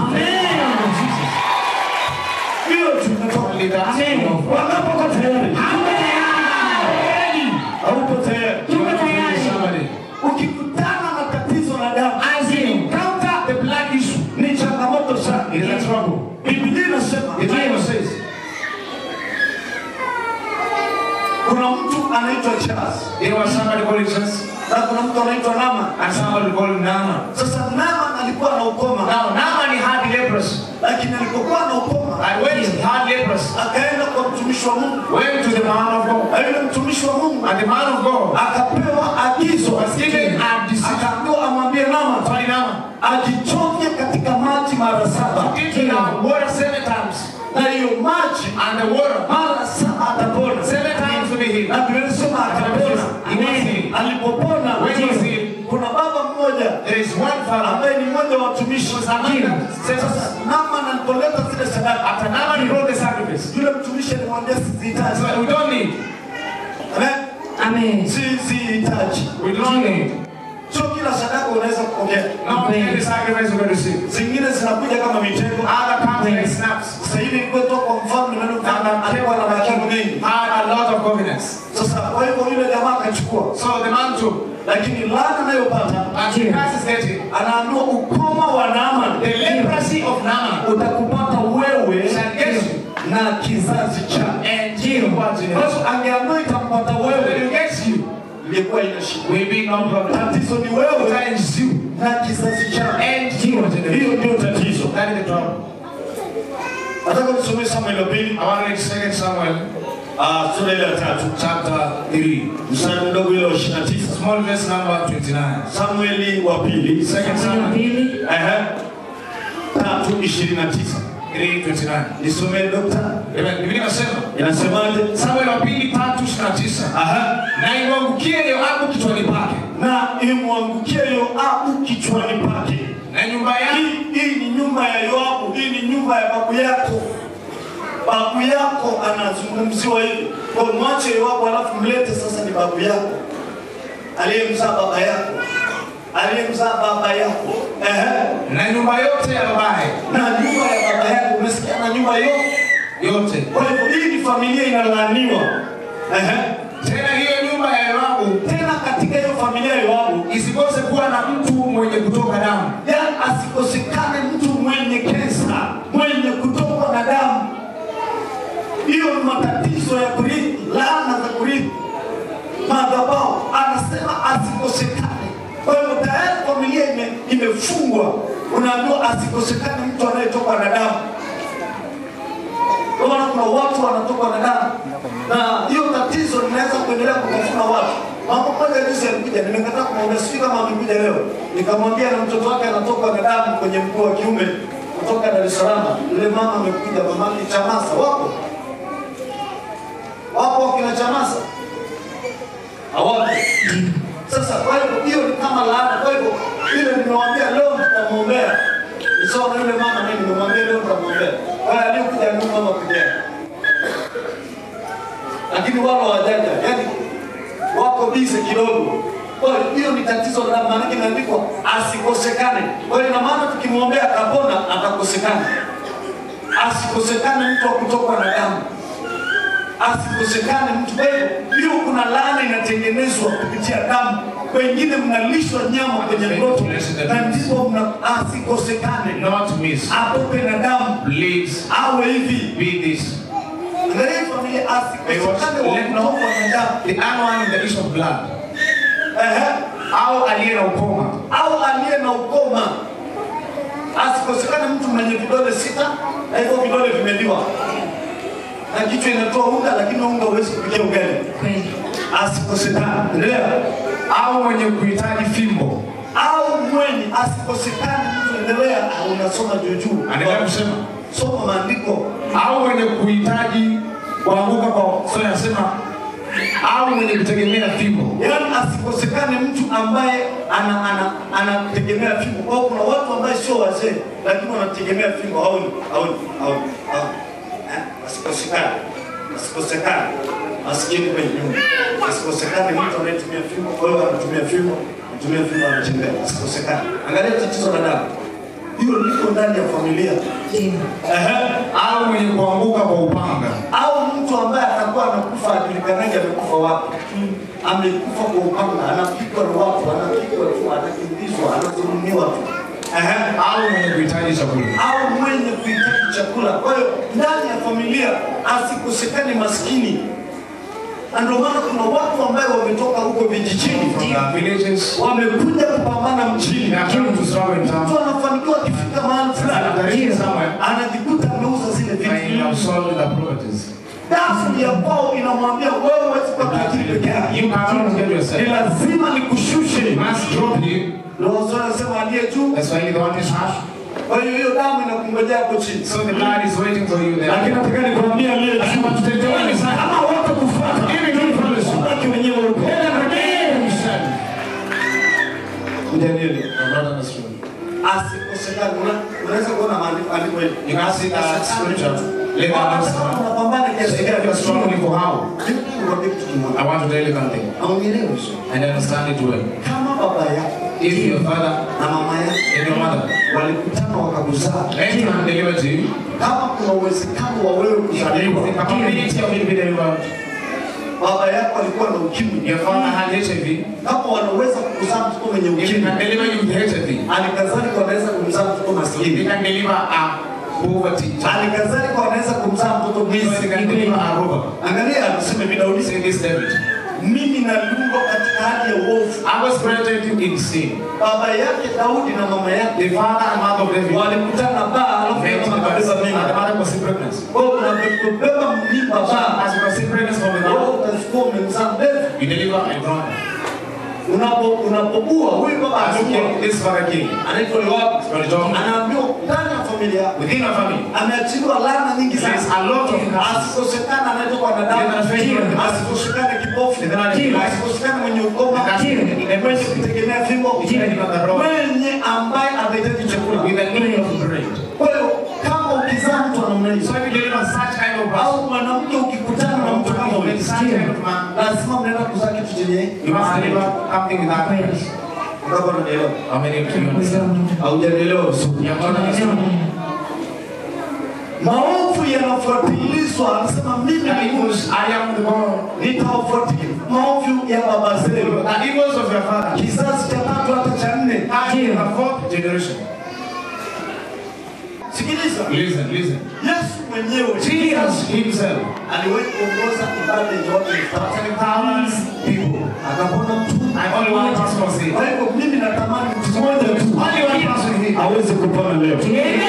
Hiyo tunatoka. Wangapo kwa tayari? Haupo tayari? Ukikutana na tatizo la damu, as you encounter the blood issue, ni changamoto sana. It is a trouble. Biblia inasema, the Bible says, kuna mtu anaitwa Charles. There was somebody called Jesus. Na kuna mtu anaitwa Naaman. And somebody called Naaman. Sasa Naaman alikuwa na ukoma. Now Naaman had leprosy. Lakini alipokuwa na ukoma, and when he had leprosy, akaenda kwa mtumishi wa Mungu. Went to the man of God. Yule mtumishi wa Mungu. And the man of God akapewa agizo. Was given a decision. Akaambiwa amwambie Naaman. Sorry, Naaman. Ajichonge katika maji mara 7. Into the water 7 times. Na hiyo maji and the water mara 7 atapona. 7 times to be healed. Na tunasema atapona. Amen. Alipopona, kuna baba mmoja, there is one father ambaye ni mmoja wa watumishi. Sasa Naaman alipoleta zile sadaka, after Naaman brought the sacrifice, yule mtumishi alimwambia sizihitaji. So we don't need. Amen. Amen. Sizihitaji. We don't need. So kila sadaka unaweza kupokea. Not every sacrifice you can receive. Zingine zinakuja kama mitego. Other comes like snaps. Sasa hivi kwetu kwa mfano alikuwa na makimu mengi. Had a lot of covenants. Sasa kwa hivyo yule jamaa akachukua. So the man took. Lakini laana anayopata, and the curse is getting, anaambiwa ukoma wa Naaman, the leprosy of Naaman, utakupata wewe shall get you na kizazi cha. And you what you also angeambiwa itampata wewe, will get you. Ilikuwa inashika. Will be no problem. Tatizo ni wewe and you na kizazi cha. And you. Hiyo ndio tatizo. That is the problem. Nataka nisome Samuel wa pili. I want to read 2 Samuel. Sura ile ya 3, chapter 3. Mstari mdogo ile wa 29. Small verse number 29. Samuel wa pili. 2 Samuel. 3:29. 3:29. Nisome dokta. Biblia inasema. Inasemaje? Samuel wa pili 3:29. Na imwangukie Yoabu kichwani pake. Na imwangukie Yoabu kichwani pake. Na nyumba yake. Hii ni nyumba ya Yoabu, hii ni nyumba ya babu yako. Babu yako anazungumziwa hivi. Kwa mwache Yoabu alafu mlete sasa ni babu yako. Aliyemzaa baba yako. Aliyemzaa baba yako. Na nyumba yote ya babaye. Na nyumba ya baba yako. Umesikia na nyumba yote. Kwa hivyo hii ni familia inalaaniwa. Tena hiyo nyumba ya Yoabu, tena katika hiyo familia ya Yoabu isikose kuwa na mtu mwenye kutoka damu. Yaani asikosekane mtu mwenye kansa, mwenye kutokwa na damu. Hiyo ni matatizo ya kurithi, laana za kurithi. Madhabahu anasema asikosekane. Kwa hiyo tayari familia imefungwa. Unaambiwa asikosekane mtu anayetokwa na damu. Kwa maana kuna watu wanatokwa na damu. Na hiyo tatizo linaweza kuendelea kutafuna watu. Mama mmoja juzi alikuja, nimekataa kumwambia sifika kama amekuja leo. Nikamwambia na mtoto wake anatokwa na damu kwenye mguu wa kiume kutoka Dar es Salaam. Yule mama amekuja, mamake Chamasa wapo. Wapo wakina Chamasa. Hawapo. Sasa kwa hiyo ni kama laana. Kwa hivyo ile nimemwambia leo tutamwombea. Nisoma yule mama mimi nimemwambia leo tutamwombea. Wala alikuja ni mama pekee. Lakini wao hawajaja. Yaani wako busy kidogo. Kwa hiyo ni tatizo la maana yake imeandikwa asikosekane. Kwa hiyo ina maana tukimwombea akapona atakosekana. Asikosekane mtu wa kutokwa na damu. Asikosekane mtu. Kwa hiyo kuna laana inatengenezwa kupitia damu. Wengine mnalishwa nyama kwenye ndoto na ndipo asikosekane. Not miss. Atoke na damu. Please. Awe hivi. Be this. The other one in the issue of blood. Au aliye na ukoma. Au aliye na ukoma. Asikosekane mtu mwenye vidole 6 na hivyo vidole vimeliwa. Na kichwa inatoa unga lakini unga huwezi kupikia ugali. Asikosekane. Endelea. Au mwenye kuhitaji fimbo. Au mwenye asikosekane mtu endelea unasoma juu. Endelea kusema. Soma maandiko. Au mwenye kuhitaji kuanguka kwa sio nasema au mwenye kutegemea fimbo. Yaani asikosekane mtu ambaye anategemea fimbo. Kwa kuna watu ambao sio wazee lakini wanategemea fimbo au asikosekane. Asikosekane. Maskini kwenye nyumba. Asikosekane mtu anayetumia fimbo, kwa hiyo anatumia fimbo anatembea. Asikosekane. Angalia tatizo la damu. Hiyo liko ndani ya familia. Au mwenye kuanguka kwa upanga. Au mtu ambaye atakuwa anakufa ajulikanaje amekufa wapi. Amekufa kwa upanga, anapigwa na watu, anapigwa tu, anakimbizwa, anadhulumiwa tu. Au mwenye kuhitaji chakula. Au mwenye kuhitaji chakula. Kwa hiyo ndani ya familia asikosekane maskini. Na ndio maana kuna watu ambao wametoka huko vijijini, wamekuja kupambana mjini. Mtu anafanikiwa kufika mahali fulani, anajikuta ameuza zile vitu. Damu ya kwao inamwambia wewe huwezi kuwa tajiri peke yako. Ni lazima nikushushe. Ndio wanasema aliye juu. Kwa hiyo damu inakungojea hapo chini. So the blood is waiting for you there. Lakini nataka nikwambie aliye juu. Kama wote kufuata baki wenyewe huko. Mjadili. Asikosekane. Unaweza kuona maandiko hili. You can see that scripture. Unapambana kiasi gani kwa strong for how? I want to tell you something. And understand it well. Kama baba yako, if your father na mama yako and your mother walikutana wakakuzaa, and deliver to you, kama kuna uwezekano wa wewe kuzaliwa, baba yako alikuwa na ukimwi, your father had HIV, kama wanaweza kukuzaa mtoto mwenye ukimwi, can deliver you with HIV, alikadhalika wanaweza kumzaa mtoto maskini, they can deliver a poverty, alikadhalika wanaweza kumzaa mtoto mwizi, they can deliver a robber. Angalia anasema Daudi, say this David, mimi naliumbwa katika hali ya uovu. I was created in sin. Baba yake Daudi na mama yake, the father and mother of David, walikutana baa, alafu wakabeba mimba. The mother was pregnant. Kwa hiyo unabeba mimba baa, as you receive pregnancy from the mother, utachukua umemzaa David, you deliver a brother. Unapokuwa huyu baba anakuwa this father king, anaitwa Yoab, anaambiwa ndani ya familia, within a family, ameachiliwa laana nyingi sana. There's a lot of asikosekana anayetoka na damu, asikosekana kipofu, asikosekana mwenye ukoma, mwenye kutegemea fimbo, mwenye ambaye anahitaji chakula, with the need of bread. Kwa hiyo kama ukizaa mtu namna hiyo, so if you deliver such kind of person, au mwanamke ukikutana na mtu kama huyo, lazima mnaenda kuzaa kitu chenye you must deliver something with that person. Baba anaelewa. Amen. Haujanielewa vizuri. Maovu yanafuatilizwa, anasema mimi I am the God. Nitawafuatilia maovu ya baba zenu. The evils of your father. Kizazi cha 3 hata cha 4. The 4th generation. Sikiliza. Listen. Yesu mwenyewe, Jesus himself, aliwahi kuongoza ibada ya watu 1,000 people. Akapona mtu. Only one person was here. Kwa hivyo mimi natamani mtu mmoja tu. Only one person here. Aweze kupona leo. Amen.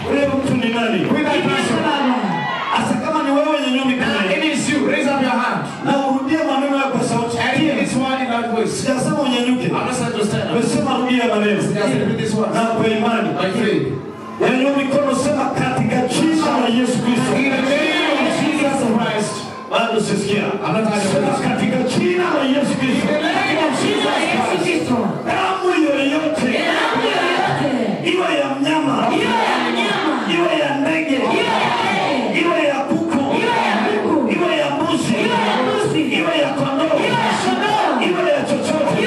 Huyo mtu ni nani? Asa kama ni wewe yenyewe mikono. It is you. Raise up your hand. Na urudie maneno yako kwa sauti. And hear this word in that voice. Sijasema unyanyuke. I'm not saying to stand up. Sema rudia maneno. Just repeat this word. Na kwa imani. By faith. Yenyewe mikono, sema katika jina la Yesu Kristo. In the name of Jesus Christ. Bado sisikia. Sema katika jina la Yesu Kristo. In the name of Jesus Christ. Damu yoyote. Iwe ya mnyama. Iwe ya ndege. Iwe ya kuku. Iwe ya mbuzi. Iwe ya kondoo. Iwe ya chochote.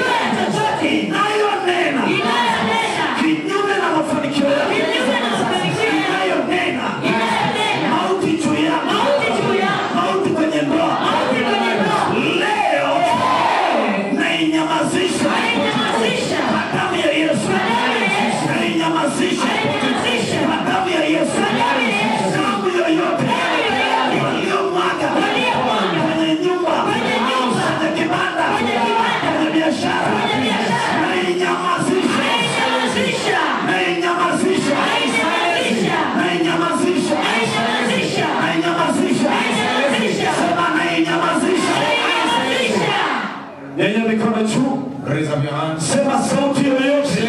Nyanyua mikono juu. Raise up your hands. Sema sauti yoyote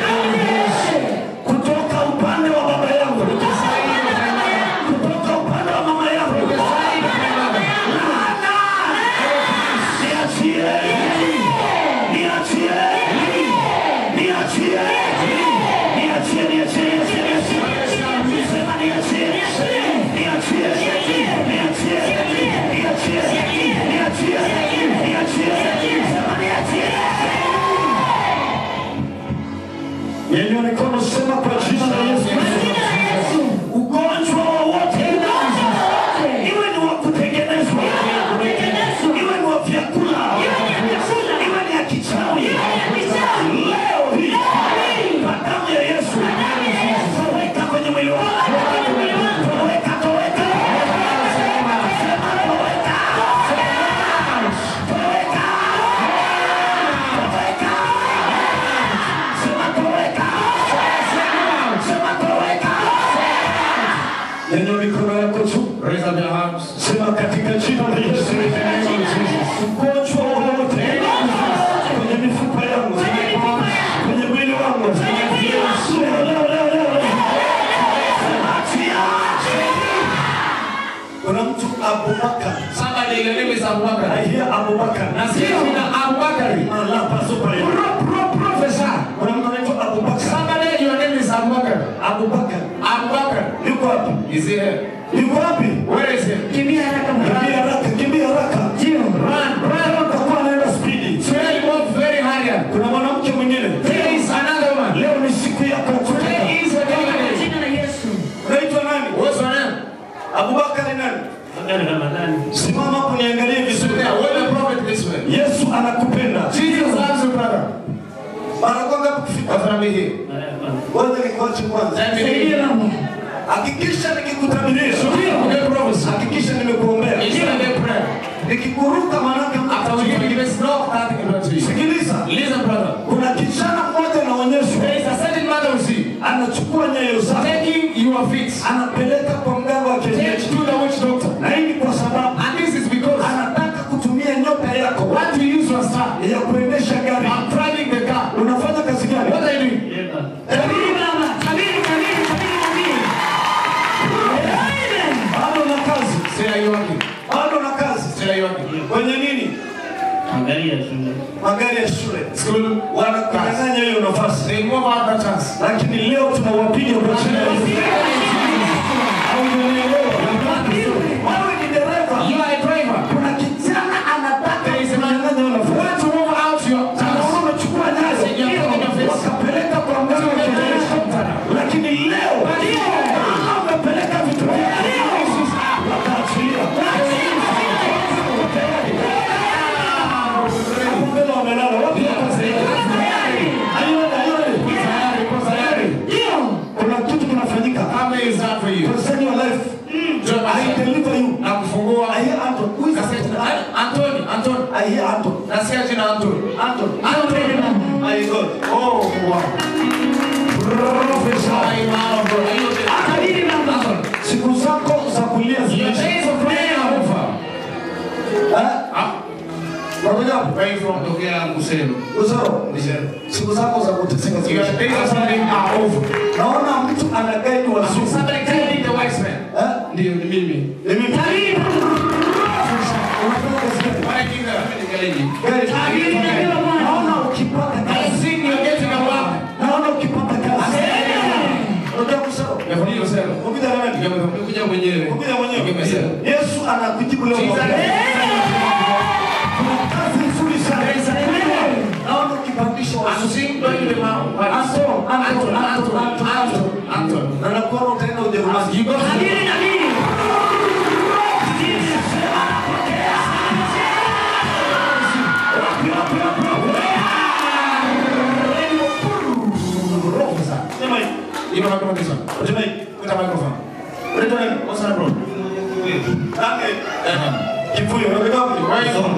kutoka upande wa baba yangu, kutoka upande wa mama yangu, niachie, niachie, niachie, niachie, niachie, sema niachie, niachie, niachie, niachie, niachie, niachie, sema niachie. Nyanyua mikono, sema kwa jina la Yesu. Ugonjwa wowote iwe ni wa kutengenezwa, iwe ni wa vyakula, iwe ni ya kichawi, leo hii kwa damu ya Yesu toweka kwenye mwili wako. Toweka, toweka. Sema toweka. Toweka. Toweka. Sema toweka. Sema toweka. Nyanyua mikono yako juu. Raise up your hands. Sema katika jina la Yesu. Ugonjwa wowote kwenye mifupa yangu, kwenye mwili wangu, leo. Sema achia. Kuna mtu Abubakar. Somebody, your name is Abubakar. I hear Abubakar. Nasikia kuna Abubakar. Allah pasupa hiyo. Professor. Kuna mtu anaitwa Abubakar. Somebody, your name is Abubakar. Abubakar. Abubakar. Yuko wapi? Is he here? Yuko wapi? Where is he? Kimbia haraka, kimbia haraka. Run. Utakuwa naenda speedy. Today move very hard. Kuna mwanamke mwingine. There is another one. Leo ni siku yako ya kutoka. Today is a day. Jina la Yesu. Unaitwa nani? What's your name? Abubakar ni nani? Simama hapo niangalie vizuri. Hold the prophet this way. Yesu anakupenda. Jesus loves you, brother. Mara kwanza kufika. What's wrong with you? Kwanza ni kwache kwanza. Hakikisha nikikutabiria. Hakikisha nimekuombea. Nikikuruka maana After we give you this no nothing about you. Sikiliza. Listen, brother. Kuna kijana mmoja anaonyeshwa. There is a certain mother who see. Anachukua nyayo zako. Taking your feet. Anapeleka kwa mganga wa kienyeji. To the witch doctor. Na hii kwa sababu. And this is because. Anataka kutumia nyota yako. What to use your star. Ya kuendesha gari. I'm driving the car. Unafanya kazi gani? What are you doing? Tabiri baba. Tabiri. Bado na kazi. Say are you working? Bado na kazi. Say are you working? Kwenye nini? Magari ya shule. School. Wanakunyang'anya hiyo nafasi. They move out the chance. Lakini leo tunawapiga kwa jina la Yesu. Wewe ni dereva. You are a driver. Kuna kijana anataka There is a man kunyang'anya hiyo nafasi. want to move out your chance. Unachukua nyayo wakapeleka kwa mganga wa kienyeji. Lakini leo wamepeleka vitu vyao. Wakaachilia. Mbele wamelala. Wapi kuna kitu kinafanyika. How many is that for you? Concern your life. I deliver you. Na kufungua. I hear Anton. Who is Anthony. I hear Anton. Nasikia jina Anthony. My God. Oh, wow. Professor. Siku zako za kulia Your zimeisha. days of prayer are over. Where you from? Tokea Kusero. Usoro. Siku zako za kuteseka Your zimeisha. days of praying are over. Naona mtu anagaidi wazungu. Somebody guiding the wise man. Ndio ni mimi. Unafanya kazi gani? Fighting the Gari. Naona ukipata I kazi. think you're getting a work. Naona ukipata kazi. Unataka kusema? Ndio sema. Ukija na nani? Nimekuja mwenyewe. Ukija mwenyewe. Nimesema. Yesu anakujibu leo. Jesus. Kuna kazi nzuri sana. Naona ukipandisha I'm wazungu. seeing going to the mountain. Anton. Na nakuona utaenda Ujerumani. You go to You don't have this one. What do you make? Put a microphone. What are you doing? What's that, bro? Kifuyo, unataka wapi? Where are you from?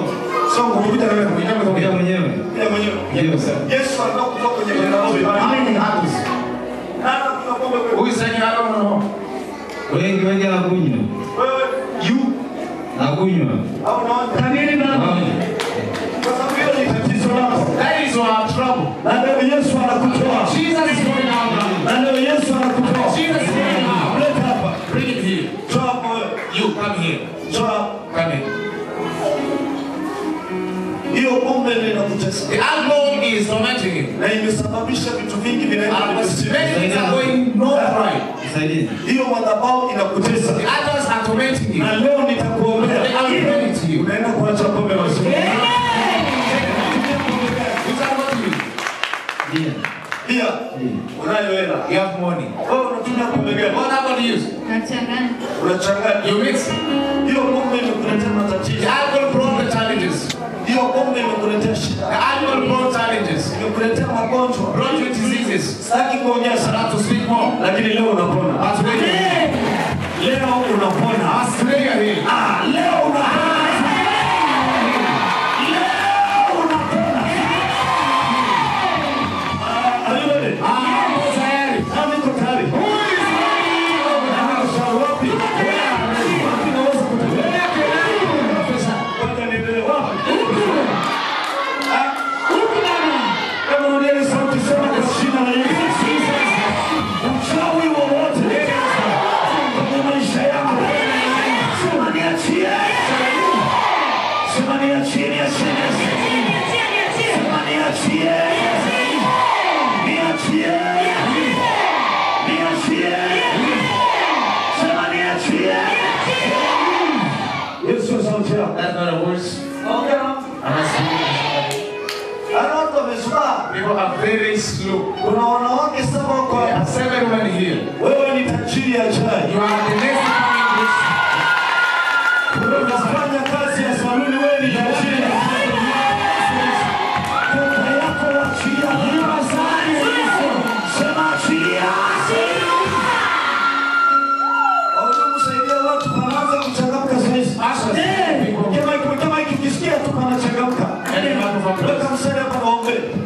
Songo, kuja wewe. Kuja mwenyewe. Kuja mwenyewe. Yes, sir. Yesu anataka kutoka kwenye madhabahu. Amen. Who is saying I don't know? Wengi anakunywa. Wewe, you. Nakunywa. Au unaona? Tabiri baba. Kwa sababu hiyo ni tatizo trouble. Na leo Yesu anakutoa. Jesus is going out now. Na leo Yesu anakutoa. Jesus is going out. Leta hapa. Bring it here. Toa moyo. You come here. Toa. Come here. Hiyo pombe inakutesa. The alcohol is tormenting you. Na imesababisha vitu vingi vinaenda vibaya. Many things are going not right. Hiyo madhabahu inakutesa. The others are tormenting you. Na leo nitakuombea. They are praying to you. Unaenda kuacha pombe mazuri. Pia unayo hela. You have money. Wewe unatumia pombe gani? What happened to you? Unachanganya. You mix. Hiyo pombe imekuletea matatizo. The alcohol brought the challenges. Hiyo pombe imekuletea shida. The alcohol brought challenges. Imekuletea magonjwa. Brought you diseases. Sitaki kuongea sana to speak more. Lakini leo unapona. But today leo unapona. Today leo unapona. That's not a voice. People are very slow. There are 7 women here. You are the next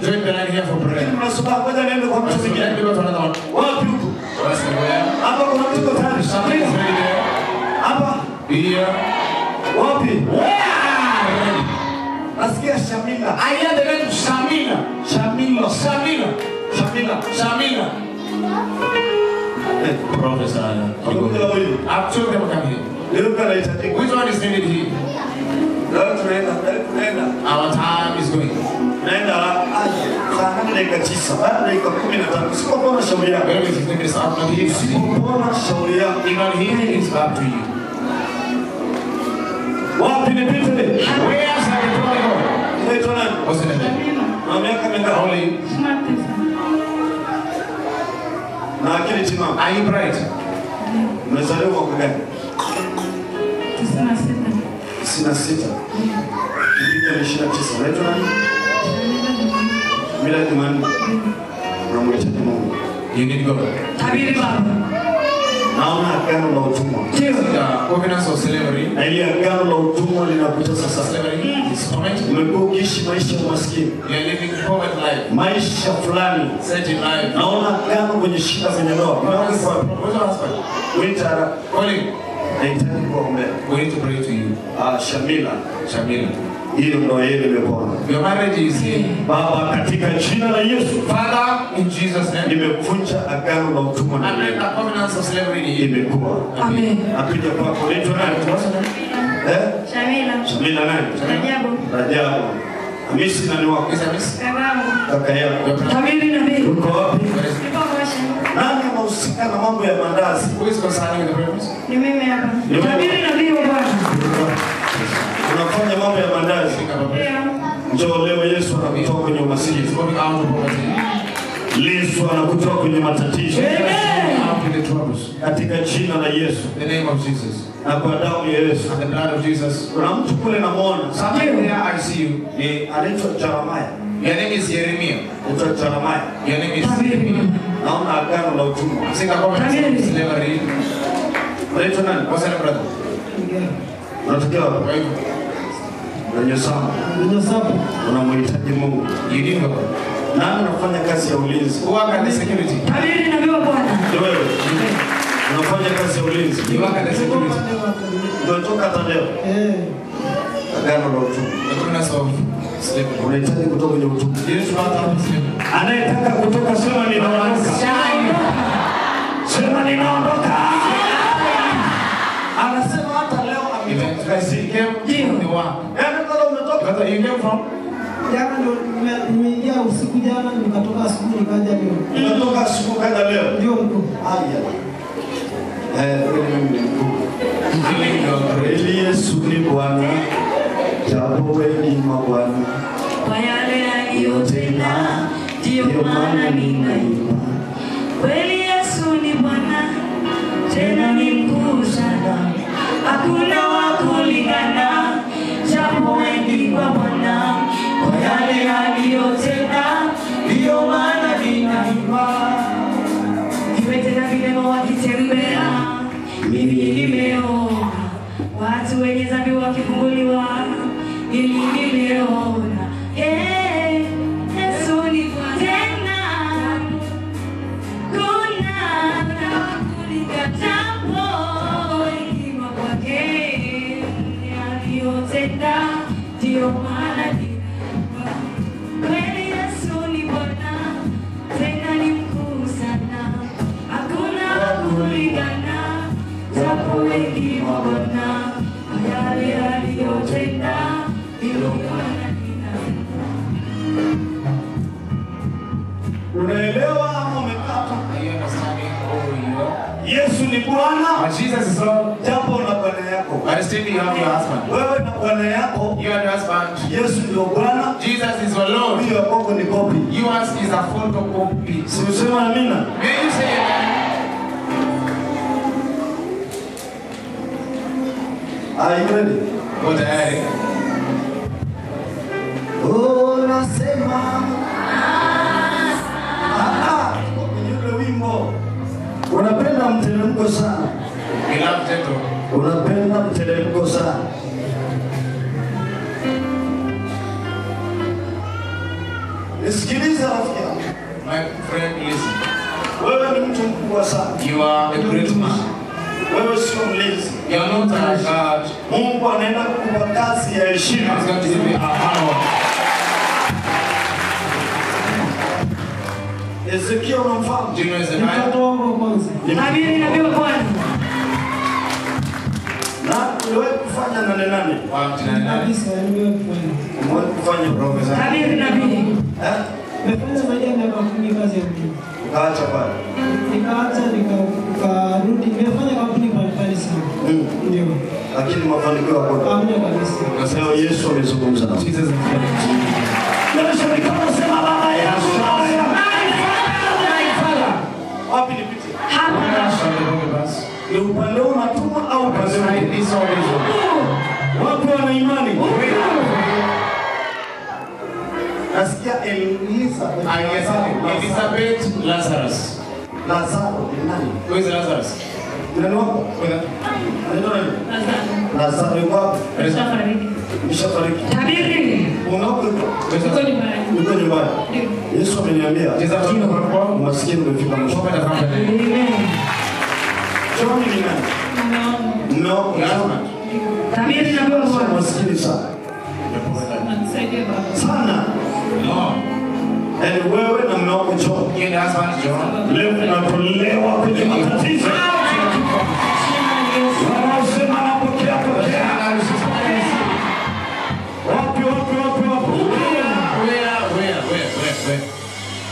join the line here for prayer. Here. Nasikia Shamila. I hear the name Shamila. Shamila. Shamila. Shamila. Shamila. Professor. I've told them to come here. Which one is needed here? Our time is going. Even here is up to you. Wapi nipite? Where else I can go? What's the name? Only. Na akili timamu. Are you bright? Umezaliwa mwaka gani? 96. Kipindi 29. Unaitwa nani? Mila Kimani. Unamwita Mungu. You need God. Tabiri baba. Naona agano la utumwa. The covenants of slavery. Na ile agano la utumwa linakuja sasa. Slavery is coming. Umekuwa ukiishi maisha ya umaskini. You are living poverty life. Maisha fulani. Certain life. Naona agano kwenye shida kwenye ndoa. What's your husband? Wita. Calling. Nahitaji kuombea. We need to pray to you. Shamila. Shamila. Hiyo ndoa yenu imepona. Your marriage is here. Baba, katika jina la Yesu. Father, in Jesus' name. Nimevunja agano la utumwa na the covenants of slavery imekuwa. Amen. Nakuja kwako. Unaitwa nani? Shamila. Shamila nani? Rajabu. Rajabu. Hamisi nani wako? Kakangu. Kaka yako. Tabiri nabii. Uko wapi? Nipo Moshi. Nani anahusika na mambo ya mandazi? Who is concerning the purpose? Ni mimi hapa. Tabiri nabii wa Bwana. Unafanya mambo ya mandazi. Njoo leo Yesu anakutoa kwenye umaskini. Yesu anakutoa kwenye matatizo. Katika jina la Yesu. The name of Jesus. Na kwa damu ya Yesu. And the blood of Jesus. Kuna mtu kule namuona. Somewhere there I see you. Ni anaitwa Jeremiah. Your name is Jeremiah. Anaitwa Jeremiah. Your name is Jeremiah. Naona agano la utumwa. Sing a comment. Slavery. Unaitwa nani? What's your brother? Unatokea wapi? Unanyosama. Unamhitaji Mungu. You need God. Nani unafanya kazi ya ulinzi? Who work at the security? Tabiri nabii wa Bwana. Wewe. Unafanya kazi ya ulinzi. You work at the security. Ndio toka hata leo. Agano la utumwa. The covenants of Unahitaji kutoka kwenye utupu. Anayetaka kutoka sema ninaondoka. Sema ninaondoka. Anasema hata leo ametoka ni wapi? Kama umetoka hata you from jana ndio nimeingia usiku jana nikatoka asubuhi nikaja leo. Nimetoka asubuhi kaja leo. Ndio mko. Haya. Kweli Yesu ni Bwana. Japo wengi mabwana. Kwa yale aliyotenda ndio maana ninaimba. Kweli Yesu ni Bwana, tena ni mkuu sana. Hakuna wa kulingana, japo wengi kwa Bwana. Kwa yale aliyotenda ndio maana ninaimba. Viwete na vilema wakitembea, mimi nimeona. Watu wenye dhambi wakifunguliwa, mimi nimeona. Yesu ni Bwana tena. Kuna kulikatapo ikiwa kwake aliyotenda ndio maana ninaimba. Kweli Yesu ni Bwana tena ni mkuu sana. Hakuna kulingana, japo wengi wa Bwana. Yale aliyotenda ndio maana ninaimba. Unaelewa ama umekata? Yesu ni Bwana. Jesus is Lord. Japo na bwana yako. But still you have your husband. Wewe na bwana yako. You and your husband. Yesu ndio Bwana. Jesus is your Lord. Hiyo yako ni copy. Yours is a photocopy. Si usema amina? May you say amen? Are you ready? Go tayari. Oh, nasema. Kwenye wimbo. Unapenda mteremko sana. You love gentle. Unapenda mteremko sana. Nisikilize rafiki yangu. My friend, listen. Wewe ni mtu mkubwa sana. You are a great man. Wewe sio mlinzi. You are not a guard. Mungu anaenda kukupa kazi ya heshima. He's going to give you a honor. Ezekiel unamfahamu? Do you know Ezekiel? Mtoto wangu kwanza. Nabii wa Bwana. Na wewe kufanya nane. Kabisa nimewahi kufanya. Wewe kufanya profesa. Nabii. Nimefanya zaidi ya miaka 10 kazi ya mjini. Kaacha pale. Nikaacha nikarudi. Nimefanya kampuni mbalimbali sana. Ndio. Lakini mafanikio yako. Hamna kabisa. Leo Yesu amezungumza na Jesus is Yesu ni kama sema baba yangu. Wapi nipite? Hapa. Ni upande unatuma au upande wapi wana imani? Nasikia Elizabeth. Elizabeth Lazarus. Lazaro ni nani? Who is Lazarus? Nani wako? Nani? Lazaro yuko wapi? Nishafariki. Tabiri. Unaokoka? Niko nyumbani. Yesu ameniambia. Maskini umefika mwisho. Amen. John ni nani? No. Tabiri na Bwana. Maskini sana. Sana. And wewe na mume wako John. You and your husband John. Leo tunatolewa kwenye matatizo. Wanasema napokea pokea. Wapi.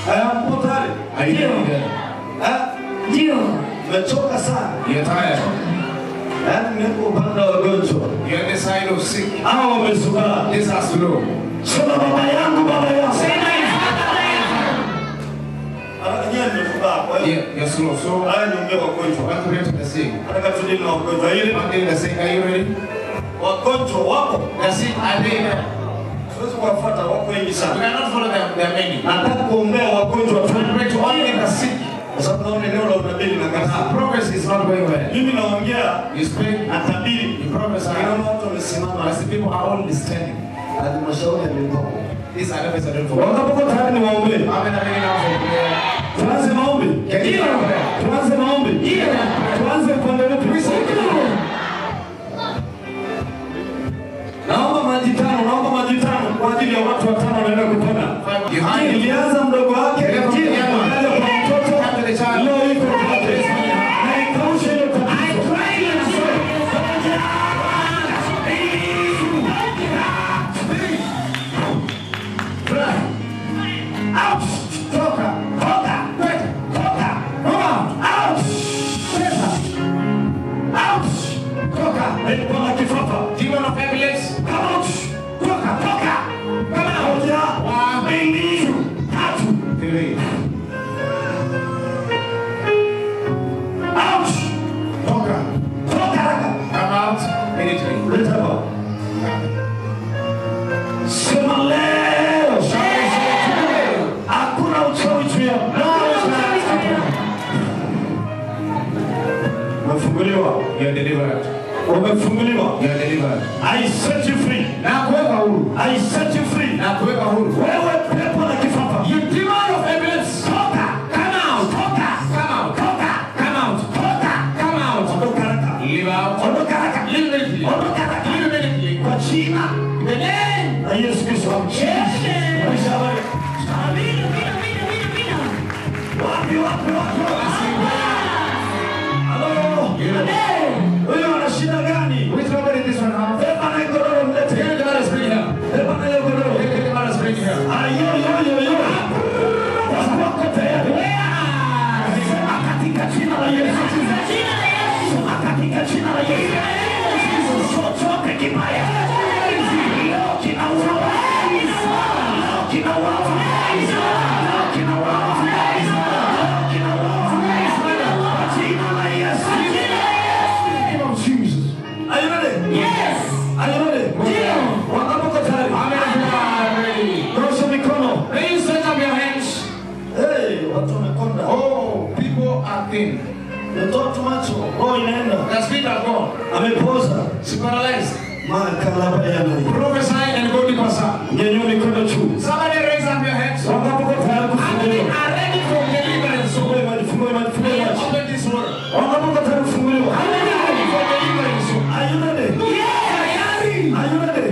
Hapo tayari. Ndio. Mechoka sana. You're tired. Yaani niko upande wa wagonjwa. You're on the side of sick. Hao wamesubaa. This has low. Sema baba yangu. You're slow. So haya niombe wagonjwa. want to pray to the sick. Nataka tudili na wagonjwa. Ile One day the sick, are you ready? wagonjwa wapo. The sick are there. Siwezi kuwafuata, wako wengi We sana. cannot follow them. There are many. Nataka kuombea wagonjwa tu. We pray to only the sick. Kwa sababu naona eneo la unabii na Because the kataa. progress is not going well. Mimi naongea You speak, natabiri. you prophesy. Naona watu wamesimama. As the people are all standing. Halmashauri ya mikopo. These are represented for. Wakapokuwa tayari ni waombe. How many are ready now for prayer? Tuanze maombi. Ndio. Tuanze maombi. Ndio. Tuanze upande wetu. Naomba maji tano. kwa ajili ya watu 5 wanaenda kupona. Ilianza mdogo wake, akaja kwa mtoto, leo iko kwake. Na ikausha ile tatizo. Out! Toka! Toka! Toka! Out! Out! Toka! Nilipona kifafa. Demon of epilepsy. Come out! Toka! Toka! Come out! One, baby! Out! Out! Toka! Toka! Come out! Immediately. Let her go. Sema leo! Hakuna uchawi juu ya umefunguliwa. You are delivered. Umefunguliwa. You are delivered. I set you free. Na kuweka huru. I set you free. Na kuweka huru. Wewe pepo la kifafa. You demon of epilepsy. Toka. Come out. Toka. Come out. Toka. Come out. Toka. Come out. Ondoka haraka. Live out. Ondoka haraka. Live immediately. Ondoka haraka. Live immediately. Kwa jina. In the name. Na Yesu Kristo. Maisha wewe. Amina. Wapi. Huyo ana shida gani? Which number is this one? Beba na godoro mlete. Here the man is bringing her. Beba na godoro. Here the man is bringing her. Ayo. Wako tayari. Katika jina la Yesu. Katika jina la Yesu. Chochote kibaya. Leo kinaua. Are you ready? Yes. Are you ready? Wangapo tayari? Amen. Nyosha mikono. Please stretch up your hands. Hey, watu wamekonda. Oh, people are thin. Mtoto macho, roho inaenda. The spirit of God. Amepoza. Paralyzed. Makalaba yana. Prophesy and go to Pasa. Nyanyua mikono juu. Somebody raise up your hands. Wangapo tayari kufunguliwa? Are ready for deliverance. Fungua. Open this word. Wangapo tayari kufunguliwa? Are you ready? Yes. Are you ready?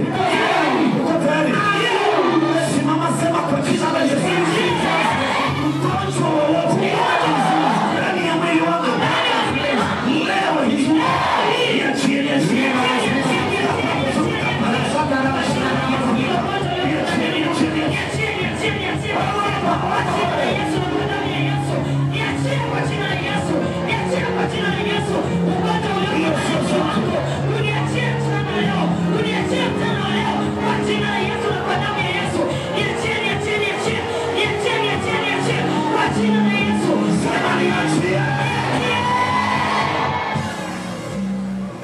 Uko tayari? Simama sema kwa jina la Yesu. Ugonjwa wowote ndani ya mwili wako leo hii niachie.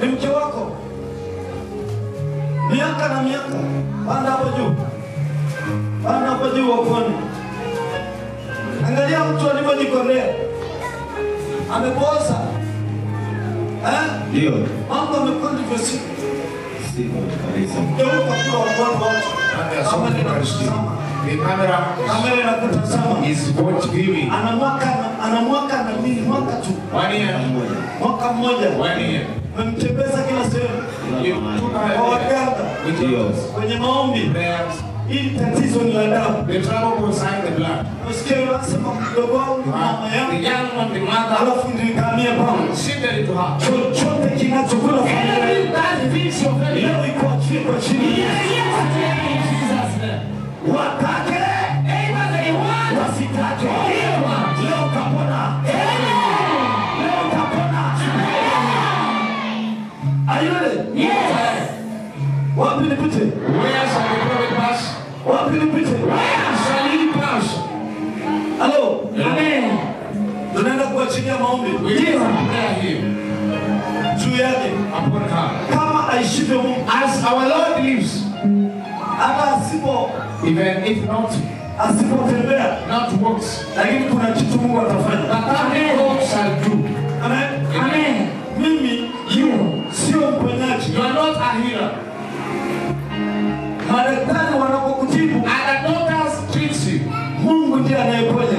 Ni mke wako miaka na miaka, panda hapo juu wakone. Angalia mtu alivyojikolea, amepoza. Ndio mambo amekwenda kwa siku kabisa. Ndio kwa wakone. Kamera inakutazama. Is watch viewing. Ana mwaka na mimi mwaka tu. 1 year. Mwaka mmoja. 1 year. Mtembeza kila sehemu. Kwa waganga. Kwenye maombi. Hili tatizo ni la damu. The trouble will sign the blood. Usikie wanasema mdogo wangu mama yangu. The young one, the mother. Alafu nilikamia pamoja. Shida ito hapa. Chochote kinachokula familia. Leo iko kwa chini. Watake. Wasitake. Leo kapona. Leo kapona. Are you ready? Yes. Wapi nipite? Where shall the prophet pass? Wapi nipite? Where shall he pass? Hello. Amen. Tunaenda kuachilia maombi. We will prepare him. Juu yake. Upon her. Kama aishivyo Mungu. As our Lord lives. Hata asipo. Even if not. Asipotembea. Not works. Lakini kuna kitu Mungu atafanya. But God shall do. Amen. Amen. Mimi. You. Sio mponyaji. You are not a healer. Madaktari wanapokutibu and the doctors treat you. Mungu ndiye anayeponya.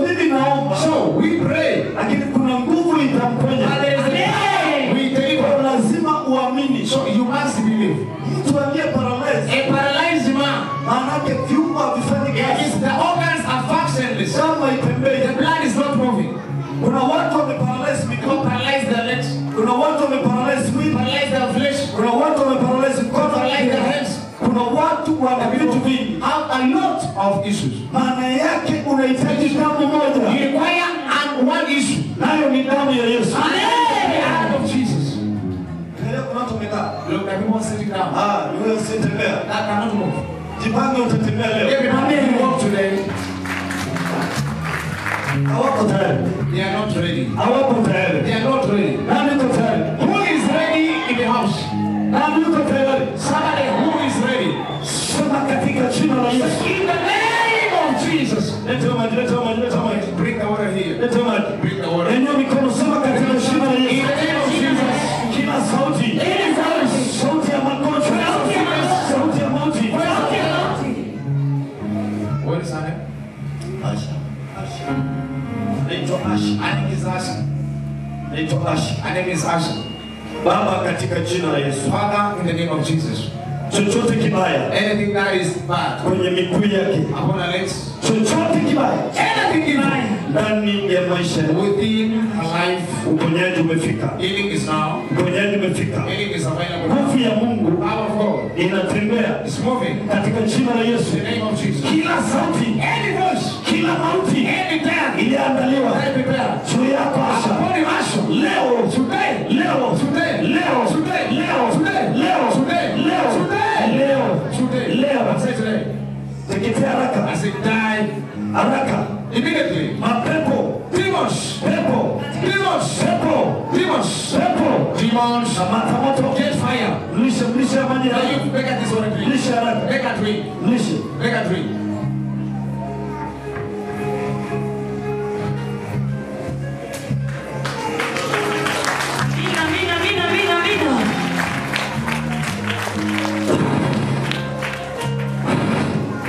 Mimi naomba. So we pray. Lakini kuna nguvu itamponya. We deliver. Lazima uamini. So you must believe. Mtu aliye paralyzed. Maanake viungo havifanyi kazi. The organs are functionless. Kama itembei. The blood is not moving. Kuna watu wameparalyze mikono, paralyze their legs. Kuna watu wameparalyze mwili, paralyze their flesh. Kuna watu wameparalyze mkono, paralyze their hands. Kuna watu wana vitu vingi, have a lot of issues. Maana yake unahitaji damu moja. You require one issue. Nayo ni damu ya Yesu. The blood of Jesus. Kuna watu wamekaa. Look at people sitting down. Wewe usitembea. That cannot move. Jipange utatembea leo. Everybody walk today. Hawako tayari. They are not ready. Hawako tayari. They are not ready. Nani yuko tayari? Who is ready in the house? Nani yuko tayari? Somebody who is ready. Sema katika jina la Yesu. In the name of Jesus. Leta maji, leta maji, leta maji. Bring the water here. Leta maji. Bring the water. Enyo mikono, sema katika jina la Yesu. In the name of Jesus. Kila sauti. Any voice. Sauti ya magonjwa. Sauti ya mauti. What is her name? Asha. Naitwa Asha. Her name is Asha. Naitwa Asha. Her name is Asha. Baba katika jina la Yesu. Father, in the name of Jesus. Chochote kibaya. Anything that is bad. Kwenye miguu yake. Upon her legs. Chochote kibaya. Anything kibaya. Ndani ya maisha. Within her life. Uponyaji umefika. Healing is now. Uponyaji umefika. Healing is available. Nguvu ya Mungu. Power of God. Inatembea. It's moving. Katika jina la Yesu. In the name of Jesus. Kila sauti. Any voice. Kila mauti. Any death. Iliandaliwa. Prepare. Juu yako Asha. Upon you Asha. Leo. Today. Leo. Today. Leo. Today. Leo. Today. Leo. Today. Leo. Today. Leo. Today. Leo. I say today. Teketea haraka. I say die. Haraka. Immediately. Mapepo. Demons. Pepo. Demons. Pepo. Demons. Pepo. Demons. Kamata moto. Get fire. Lishe ya maji Now haraka. you make at this one drink. Lishe haraka. Make a drink. Lishe. Make a drink.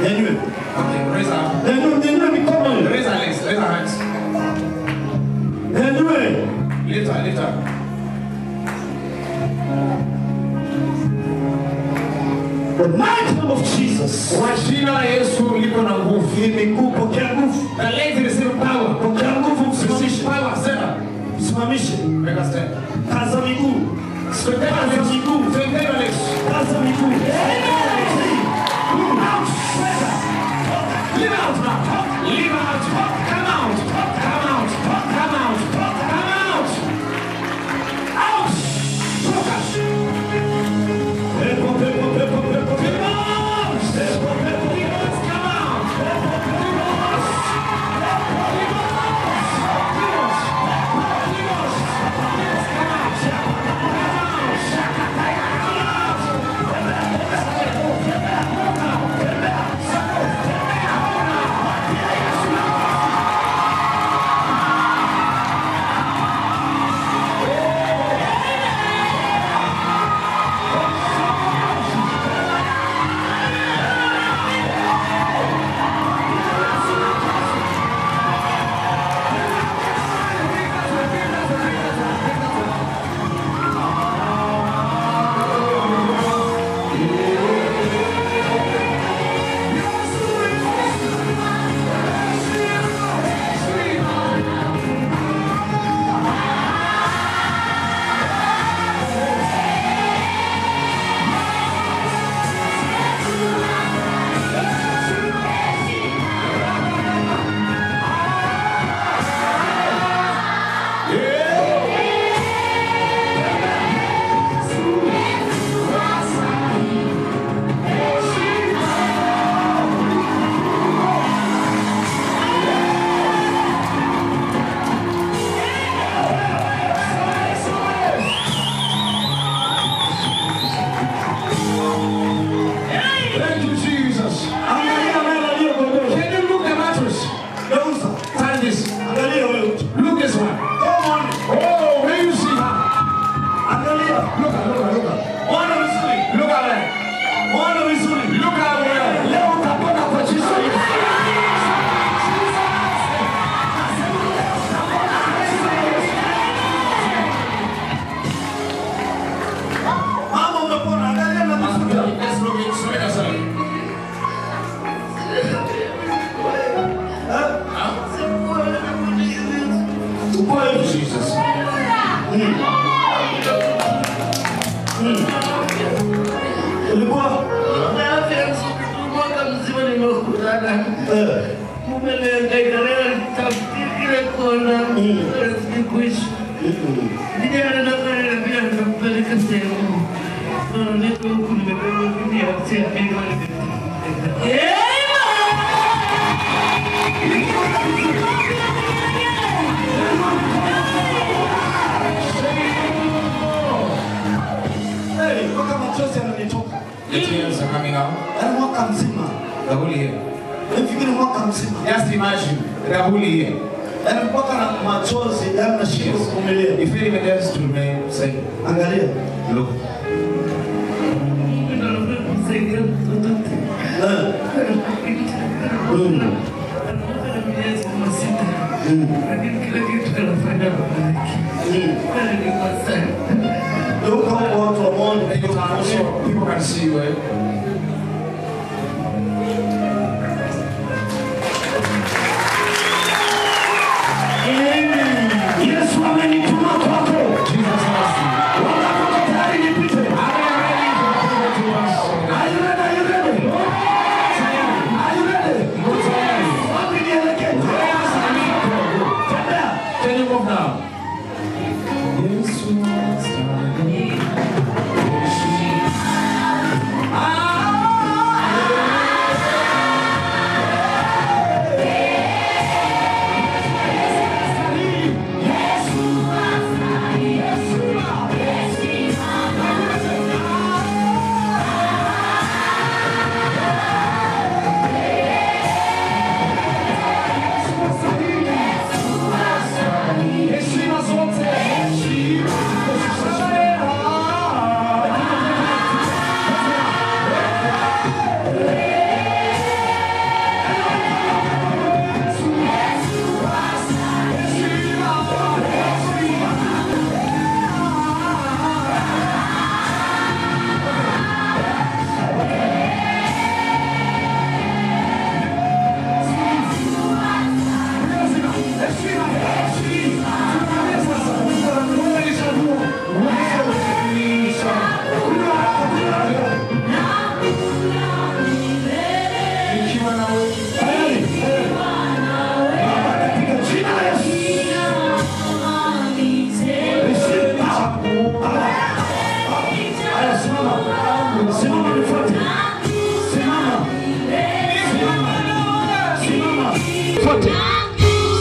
Nyanyue. Okay, raise our hands. Nyanyue mikono. Raise our legs. Raise our hands. Nyanyue. Lift her. Lift her. The mighty name of Jesus. Kwa jina la Yesu liko na nguvu. Hii miguu pokea nguvu. The legs receive power. Pokea nguvu, Receive msimamishe. power. Stand up. Msimamishe. Make a stand. Kaza miguu. Straighten your legs. Straighten your legs. Kaza miguu. Live out now. Live out. Come out. Come out. Come out. Come out. Out. Focus. Pepo, pepo, pepo, pepo, pepo. Demons. Pepo, pepo, Demons, come out. Demons. Demons. Demons. Demons, come out. Come out. ni mkutana. Mumeleka ikalea tafsiri kile kona. Sikuishi. Nijana na kare pia nakupeleka sehemu. Niko huku nimebeba dunia ya pili wale. Mpaka machozi yananitoka. The tears are coming out. Yaani mwaka mzima. The whole year. Nafikiri mwaka mzima. Just imagine the whole year. Yaani mpaka na machozi yanashindwa kuvumilia. If it even else to remain same. Angalia. Look. People can see you. Yesu amenituma kwako. Can you move now?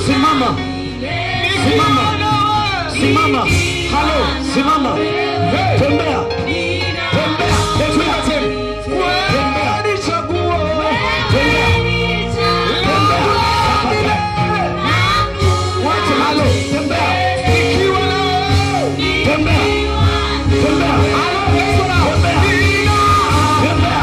Simama. Simama. Simama. Halo, simama. Tembea. Tembea. Tembea. Tembea. Nichaguo. Tembea. Tembea. Wacha halo, tembea. Ikiwa leo. Tembea. Tembea. Halo, Yesu na. Tembea. Tembea.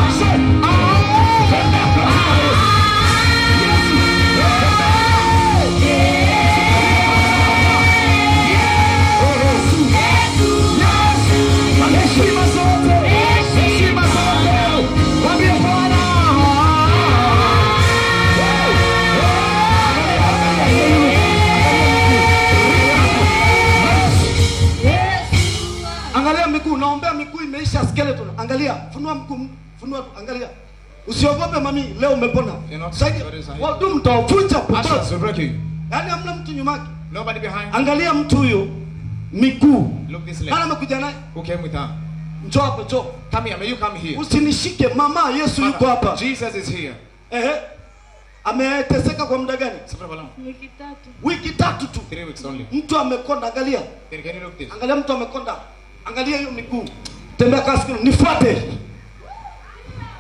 Angalia miguu, naombea miguu imeisha skeleton. Angalia, funua mguu, funua, angalia. Usiogope mami, leo umepona. Sasa watu mtavunja popote. Yaani hamna mtu nyuma yake. Nobody behind. Angalia mtu huyo miguu. Look this leg. Nani amekuja naye? Who came with her? Njoo hapo, njoo. Come here, may you come here. Usinishike mama, Yesu yuko hapa. Jesus is here. Ameteseka kwa muda gani? Wiki tatu. Wiki tatu tu. 3 weeks only. Mtu amekonda, angalia. Can you look this? Angalia mtu amekonda. Angalia hiyo miguu. Tembea kasi, nifuate.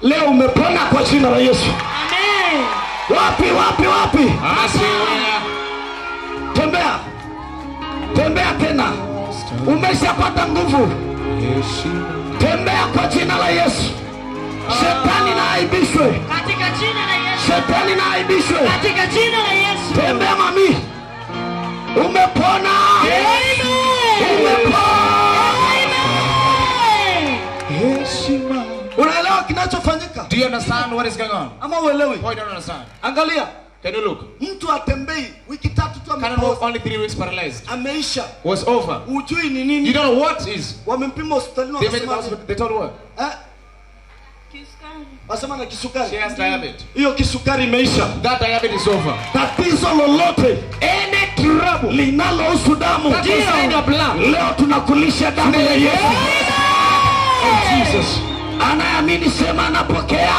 Leo umepona kwa jina la Yesu. Amen. Wapi? Tembea. Tembea tena. Umeshapata nguvu. Tembea kwa jina la Yesu. Shetani na aibishwe. Katika jina la Yesu. Shetani na aibishwe. Katika jina la Yesu. Tembea mami. Umepona. Amen. Umepona. Amen. Heshima. Unaelewa kinachofanyika? Do you understand what is going on? Ama uelewi? Why don't understand? Angalia. Can you look? Mtu atembei wiki tatu tu Cannot walk, only 3 weeks paralyzed. ameisha. Was over. Ujui ni nini? You don't know what is. Wamempima hospitalini They told what? Asema na kisukari. She has diabetes. Hiyo kisukari imeisha. That diabetes is over. Tatizo lolote, Any trouble linalohusu damu, that is in your blood, leo tunakulisha damu ya Yesu. of Jesus. Anaamini sema anapokea.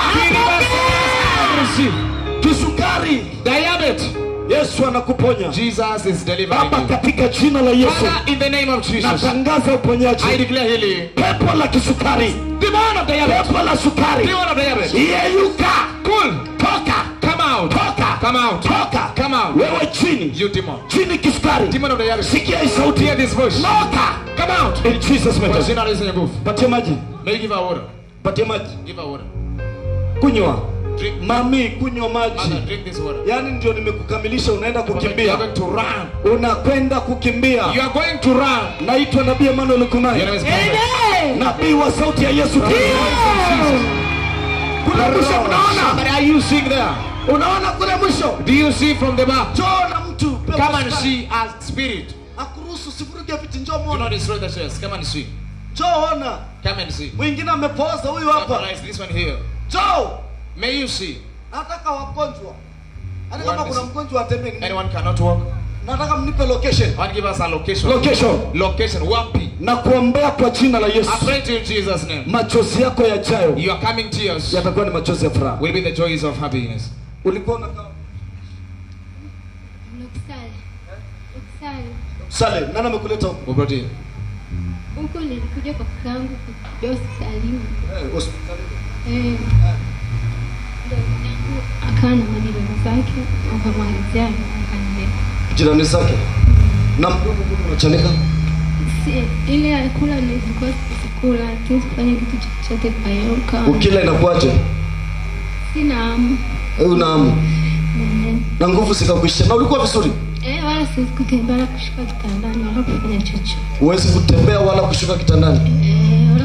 Receive. Kisukari, Diabetes. Yesu anakuponya. Jesus is delivering Baba, you. katika jina la Yesu, Father, in the name of Jesus, natangaza uponyaji. I declare healing. Pepo la kisukari, Demon of diabetes. pepo la sukari, Demon of diabetes. yeyuka, Cool. toka, Come out. toka, Come out. toka, Come out. wewe chini, You demon. chini kisukari. Demon of diabetes. Sikia hii sauti. Hear this voice. Toka. Come out. In Jesus Kwa name. jina la Yesu nguvu. Patie maji, May you give her water. patie maji. Give her water. Kunywa. Drink. Mami, kunywa Mother, maji. drink this water. Yaani ndio nimekukamilisha, unaenda You kukimbia. are going to run. Unakwenda kukimbia. You are going to run. Naitwa Nabii Emmanuel Your Kumai. name is Prophet. Nabii wa sauti ya Yesu. Kule mwisho mnaona? Somebody, are you seeing there? Unaona kule mwisho? Do you see from the back? Njoo na mtu. Come and see a spirit. Akuruhusu sivuruge viti, njoo Do muone. not destroy the chairs. Come and see. Njoo ona. Come and see. Mwingine amepooza huyu hapa. Surprise, this one here. Njoo. May you see. Nataka wagonjwa. Hata kama One kuna is- mgonjwa atembee. Anyone cannot walk. Nataka mnipe location. God give us a location. Location. Location. Wapi. Na kuombea kwa jina la Yesu. I pray to you in Jesus' name. Machozi yako yajayo Your coming tears yatakuwa ni machozi ya furaha. will be the joys of happiness. Ulikuwa unakaa Sale, nani amekuleta huko? Who brought you? Huko nilikuja kwa kakaangu kutibia hospitalini. Hospitalini. Akawa na majirani zake, wakamwalizia akanileta. Jirani zake. Na mdogo unachanika? Ile ya kula nilikuwa sikula, lakini sifanye kitu chochote kwa hiyo kama. Ukila inakuaje? Sina hamu. Una hamu. Na nguvu zikakuisha. Na ulikuwa vizuri? Wala siwezi kutembea na kushuka kitandani wala kufanya chochote. Huwezi kutembea wala kushuka kitandani?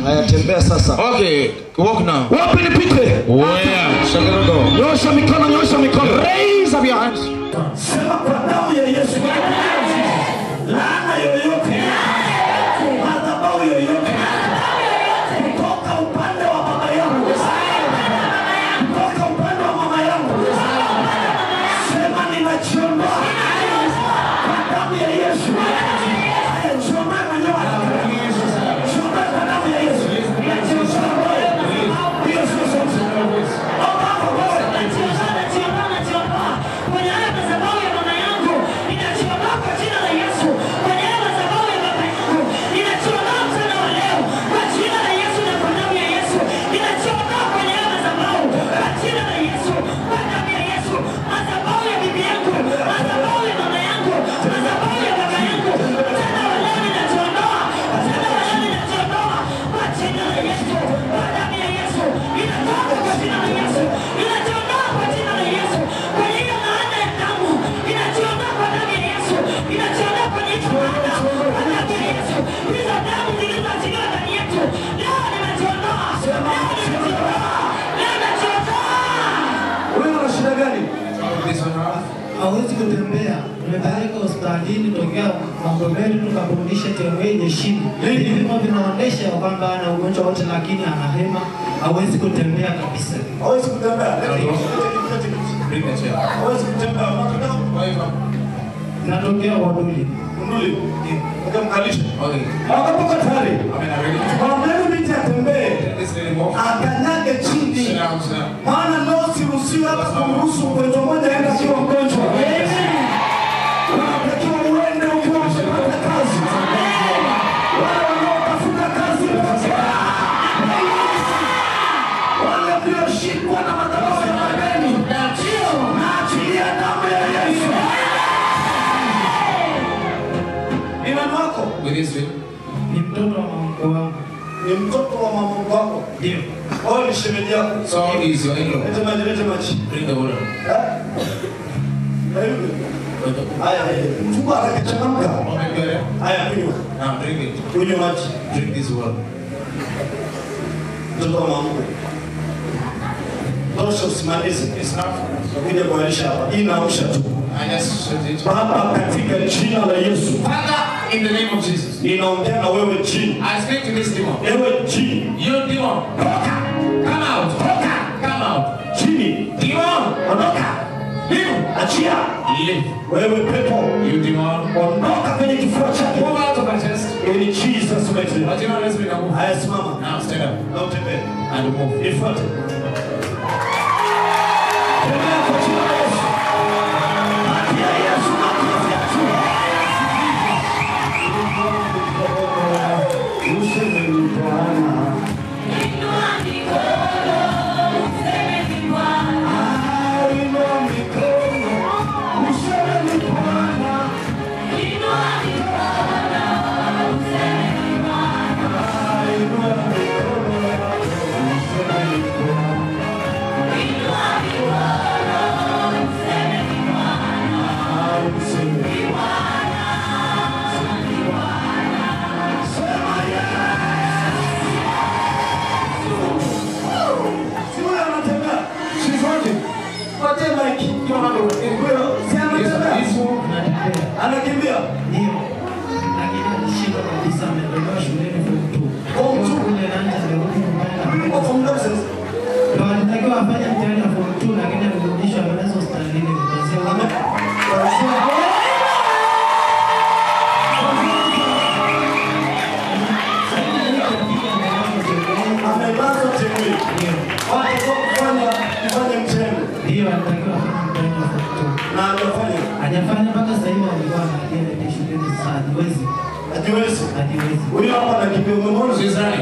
Haya, tembea sasa. Okay, walk now. Wapi nipite? Where? Shakarogo. Nyosha mikono, nyosha mikono. Raise up your hands. Sema kwa damu ya Yesu. Laana yoyote. Madhabahu yoyote. Kutoka upande wa baba yangu. Kutoka upande wa mama yangu. Sema ninachiondoa. Kwa damu ya Yesu. Choma na nyoka. Choma kwa damu ya Yesu. hawezi kutembea. Nimepeleka hospitalini tokea Magomeni tukaburudisha temu yenye shida. Vipimo vinaonyesha kwamba ana ugonjwa wote, lakini ana hema, hawezi kutembea kabisa. Hawezi kutembea. Bring the chair. Hawezi kutembea. Natokea Waduli. Unduli. Ukamkalisha. Okay. Wakapoka tayari. Amen. Ready? Mwambie binti atembee. This lady walk. Akanyage chini. Sit down, sit down. Maana leo siruhusiwi hata kumruhusu mgonjwa mmoja aende akiwa mgonjwa. Unatakiwa uende ukiwa umepata kazi. Wale wanaotafuta kazi. Wale walioshikwa na madhabahu ya madeni. Naachilia damu ya Yesu. Ni nani wako? With this ring. Ni mtoto wa mama wangu. Ni mtoto wa mama wako? Ndio. Wewe ni shemeji yako. So he is your in-law. Leta maji, leta maji. Bring the water. Haya, chukua haraka, changamka. Haya, kunywa. Now drink it. Kunywa maji. Drink this water. Mtoto wa mama. Tosha, usimalize. Kuja kualisha hapa. Hii inaamsha tu. I just shut it. Baba, katika jina la Yesu. Father, in the name of Jesus. Ninaongea na wewe jini. I speak to this demon. Ewe jini. You demon. Toka. Come out. Toka. Come out. Chini. Demon. Ondoka. Leave. Achia. Leave. Wewe pepo. You demon. Ondoka kwenye kifua chake. Move out of my chest. In Jesus mighty name. But you know, let's be now. Haya simama. Now stand up. Na utembee. And move. Nifuate. Tembea kwa jina la Yesu. Patia Yesu makofi ya juu. Useme ni Bwana. Inua mikono, useme ni Bwana. Inua mikono, useme ni Bwana. Inua mikono, useme ni Bwana. Inua mikono, useme ni Bwana. Inua mikono, useme ni Bwana. Useme ni Bwana. Ni Bwana. Sema Siwe anatembea. She's working. Patia mic. Anakimbia. Ndio. Lakini alishinda kabisa, ametolewa shuleni form 2. Form 2? Kule nani alirudi nyumbani. Yuko form 2 sasa. Ndio alitakiwa afanye mtihani wa form 2 lakini alirudishwa amelazwa hospitalini kuanzia amelazwa tembea. Watu kufanya mtihani. Ndio alitakiwa afanye mtihani wa form 2. Na hajafanya. Hajafanya mpaka sasa hivi alikuwa anaenda shuleni sasa hadiwezi. Hadiwezi. Hadiwezi. Huyo hapa anakimbia umemwona Zizani.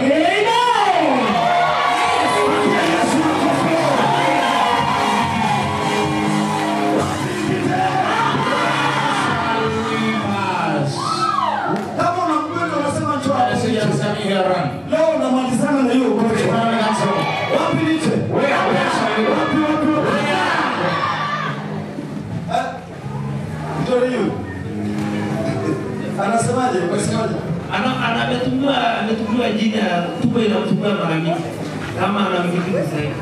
Kama unampenda unasema njoo hapa. Leo unamalizana na hiyo ugonjwa. Wapi niche? Wapi? Ndio hiyo. Anasemaje? Unasemaje? Ametumia jina tupo inamtumia mara nyingi. Kama anamiliki zaidi.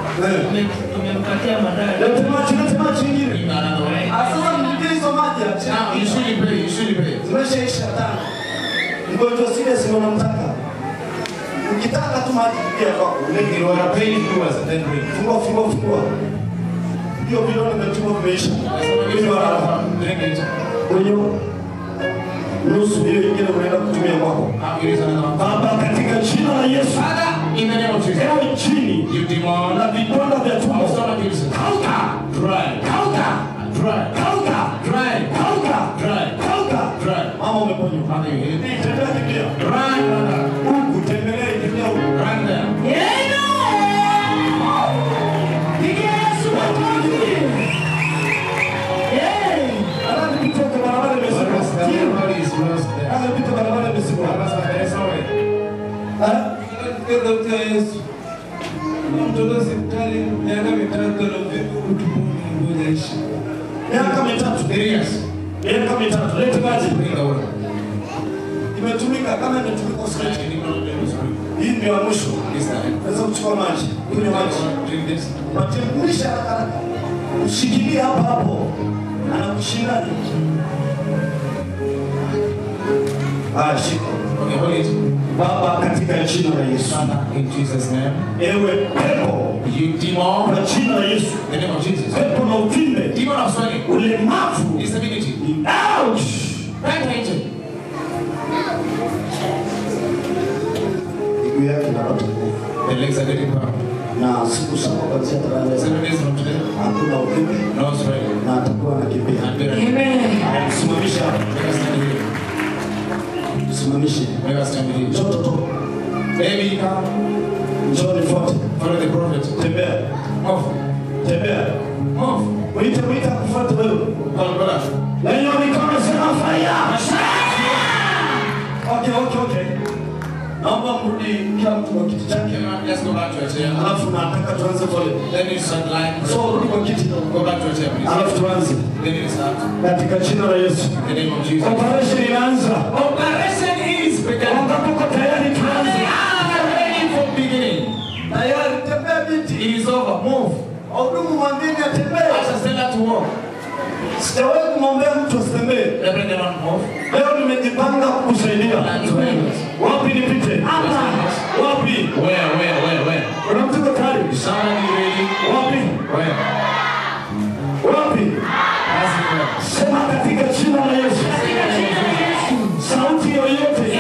Tumempatia madai. Lete machi nyingine. Asema mlipie hizo maji. You should pay. Zimeshaisha tano. Mgonjwa serious unamtaka. Ukitaka tu maji pia kwako. You are paying viewers and then bring. Fungua. Hiyo bilioni imetumwa vimeisha. Hiyo haraka. Drink it. Hiyo nusu hiyo nyingine unaenda kutumia kwako. Baba katika jina la Yesu. Father, in the name of Jesus. Ewe chini. You demon. Na vidonda vya tumbo. Kauka. Dry. Mama umeponywa. Father, you heal. Tembea kimbia. Run. Huku tembelea kimbia huku. Run there. Anapita kwa barabara imesimama. Everybody is lost there. Anapita barabara imesimama. Dr. Yesu. Mtoto hospitali miaka 3 na vipi utuponi ngoja ishi. Miaka 3. Yes. Miaka 3. Lete maji. Bring the water. Imetumika kama imetumika hospitali. Hii ndio ya mwisho. Naweza kuchukua maji. Kunywa maji. Drink this. Watembulisha haraka. Ushikilie hapo. Anakushinda. Shika. Okay, hold it. Baba katika jina la Yesu. In Jesus' name. Ewe pepo. You demon. Kwa jina la Yesu. In the name of Jesus. Pepo na uvimbe. Demon of swelling. Ulemavu. Disability. Ouch. Right angel. Miguu yake inapata nguvu. The legs are getting power. Na siku saba kuanzia tarehe 7 days from today. hakuna uvimbe. No swelling. Na atakuwa anakimbia. Amen. Simamisha. Simamishe. Mtoto. Baby, come. Njoo nifuate. Follow the prophet. Tembea. Move. Tembea. Move. Wita kufuata wewe. Bala. Leo mikono sema fire. Okay. Naomba mrudi kila mtu kwa kiti chake. Let's go back to your chair. Alafu nataka tuanze pole. Then you start line. So rudi kwa kiti. Go back to your chair, please. Alafu tuanze. Then you start. Katika jina la Yesu. In the name of Jesus. Operation inaanza. Operation is beginning. Wangapo tayari tuanze. They are ready for beginning. Tayari tembea binti. It is over. Move. Hudumu mwambini atembee. Acha Stella to walk. Sijawahi kumwambia mtu asitembee. Bring them on move. Leo nimejipanga kukusaidia. Wapi nipite? Hapa. Wapi? Where? Kuna mtu tayari? ready? Somebody ready? Wapi? Where? Wapi? Sema katika jina la Yesu. Sauti yoyote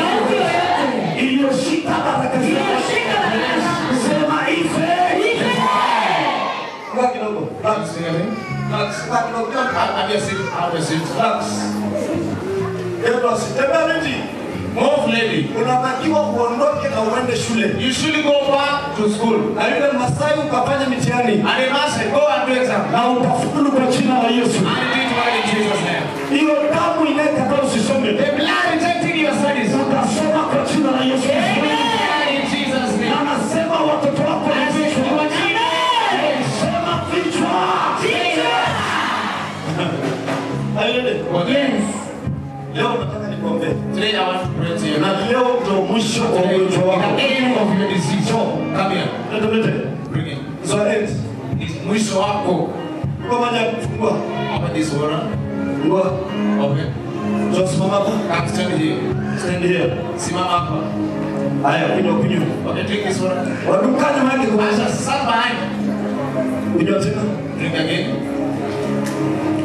iliyoshika baraka zako. Sema ife. Kwa kidogo. Move lady. Unatakiwa uondoke na uende shule. You should go back to school. Na yule Masai ukafanya mitihani. And they must go and do exam. Na utafaulu kwa jina la Yesu. And do it well in Jesus' name. Hiyo damu inayekataa usisome. The blood rejecting your studies. Utasoma kwa jina la Yesu. Amen. In Jesus' name. Na nasema watoto wako ni vichwa. Sema vichwa. Yes. Leo nataka nikuombe. Today I want to pray to you. Na leo ndio mwisho wa ugonjwa wako. The end of your disease. Come here. Bring it. So end. Mwisho wako. Kwa maana kufungua. Open this water. Fungua. Open. Just mama hapa. Come stand here. Stand here. Simama hapa. Haya, kunywa. Okay, drink this water. Wadukani maji kwa Asha, stand behind. Kunywa tena. Drink again.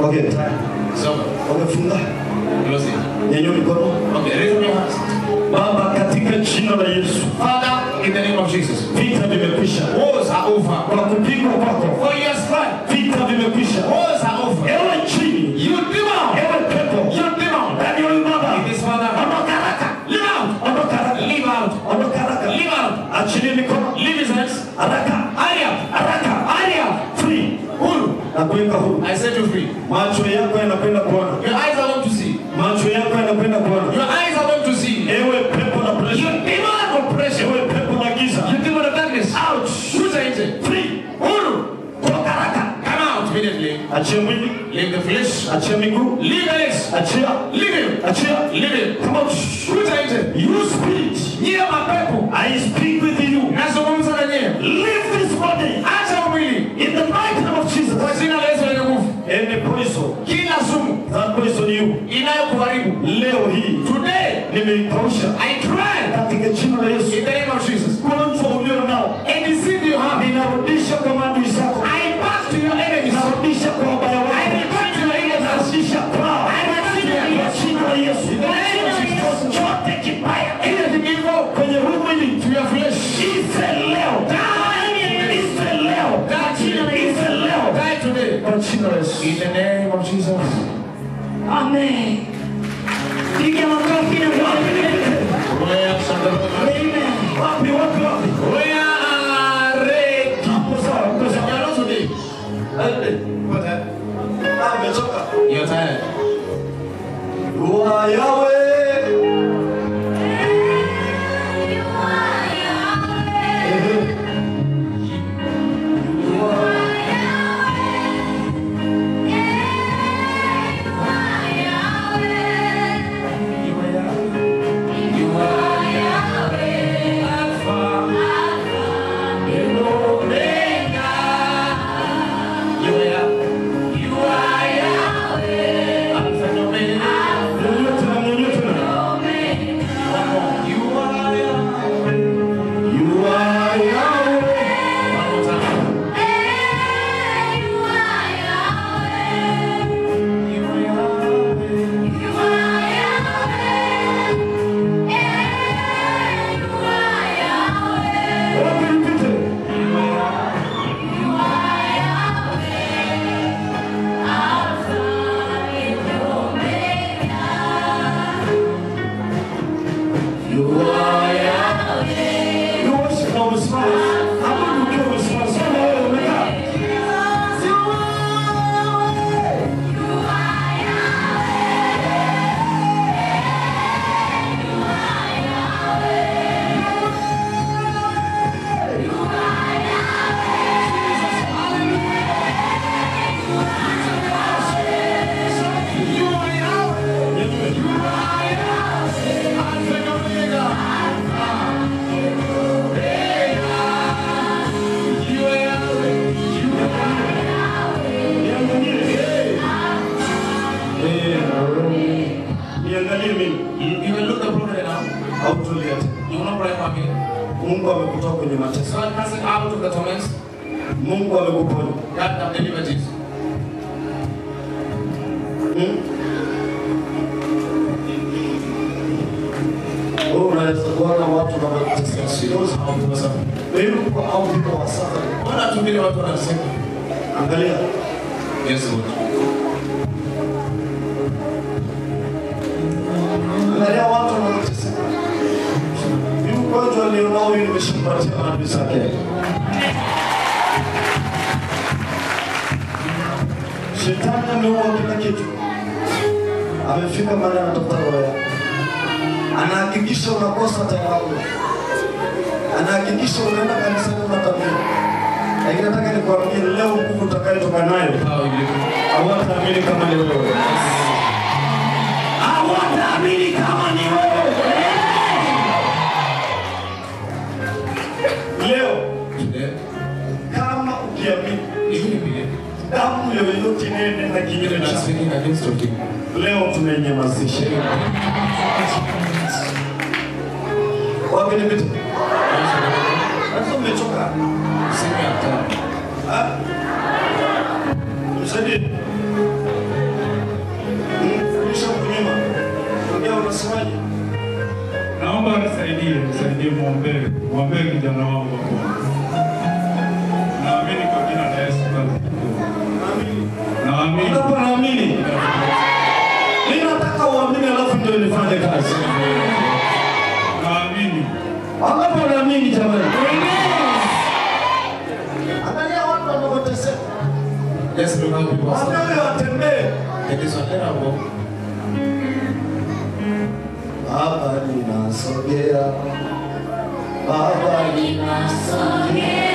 Okay, time. So. Okay, funga. Close it. Nyanyua mikono. Okay, raise up your hands. Baba, katika jina la Yesu. Father, in the name of Jesus. Vita vimekwisha. Wars are over. Kwa kupigwa kwako. For your strike. Vita vimekwisha. Wars are over. Ewe chini. You demon. Ewe pepo. You demon. Ndani ya huyu baba. It is Father. Ondoka haraka. Live out. Ondoka haraka. Live out. Ondoka haraka. Live out. Achilia mikono. Leave his hands. Haraka. Hurry up. Haraka. Hurry up. Free. Huru. Nakuweka huru. I set you free. Macho yako yanakwenda kuona. Your eyes are going to see. Macho yako yanakwenda kuona. Your eyes are going to see. Ewe pepo na You pressure. demon of pressure. Ewe pepo na giza. You demon of darkness. Out. Kuja nje. Free. Huru. Toka haraka. Come out immediately. Achia mwili. Leave the flesh. Achia miguu. Leave the legs. Achia. Leave him. Achia. Leave him. Come out. Kuja nje. You spirit. Nyie mapepo. I speak with you. Nazungumza na nyie. Leave this body. Acha mwili. In the mighty name of Jesus. Kwa jina la Yesu lenye nguvu. Any poison. Kila sumu. That poison you. Inayokuharibu. Leo hii. Today. Nimeikausha. I try. Katika jina la Yesu. In the name of Jesus. Ugonjwa ulio nao. Any sin you have. Ninarudisha kwa maadui zako. I back to your enemies. Narudisha kwa wabaya wako. I return to your enemies. Narudisha kwao. I return to your Kwa jina la Yesu. In the name of Jesus. Chote kibaya. Anything evil. Kwenye huu mwili. To your flesh. Ife leo. Ife leo. Ife leo. Die today. Kwa jina la Yesu. In the name of Jesus. Amen. Piga makofi na Wapi, wapi, wapi? We are ready. Hapo sawa, hapo sawa. You are not today. What happened? Umechoka. You're tired. Dua yawe. You will not pray for me. Mungu amekutoa kwenye mateso. God has it out of the torments. Mungu amekuponya. God have delivered you. Unaweza kuona watu wanateseka sio sababu kwa sababu wewe au vitu wa sasa. Wana tumile watu wanasema. Angalia. Yes Lord. Angalia watu wanateseka. Ni ugonjwa alionao yule nimeshampatia nabii zake. Shetani ameua kila kitu. Amefika mahali anatafuta roho yako. Anahakikisha unakosa tayari. Anahakikisha unaenda kanisani unatabiri. Lakini nataka nikwambie leo nguvu utakayotoka nayo hawataamini kama ni wewe. Hawataamini kama ni wewe. Leo kama ukiamini damu yoyote nene na kinyume chake. Leo tumenyamazisha. Wapi ni vitu? Sasa umechoka. Sema hata. Msaidie. Kisha kunyima. Ndio unasemaje? Naomba nisaidie muombe kijana wangu hapo. Naamini kwa jina la Yesu Kristo. Naamini. Naamini. Ninataka uamini alafu ndio nifanye kazi. Naamini. Wangapi wanaamini jamani? Angalia watu wanaoteseka. Yes, Lord, help people. Wangapi watembee? It is unbearable. Baba ninasogea. Baba ninasogea.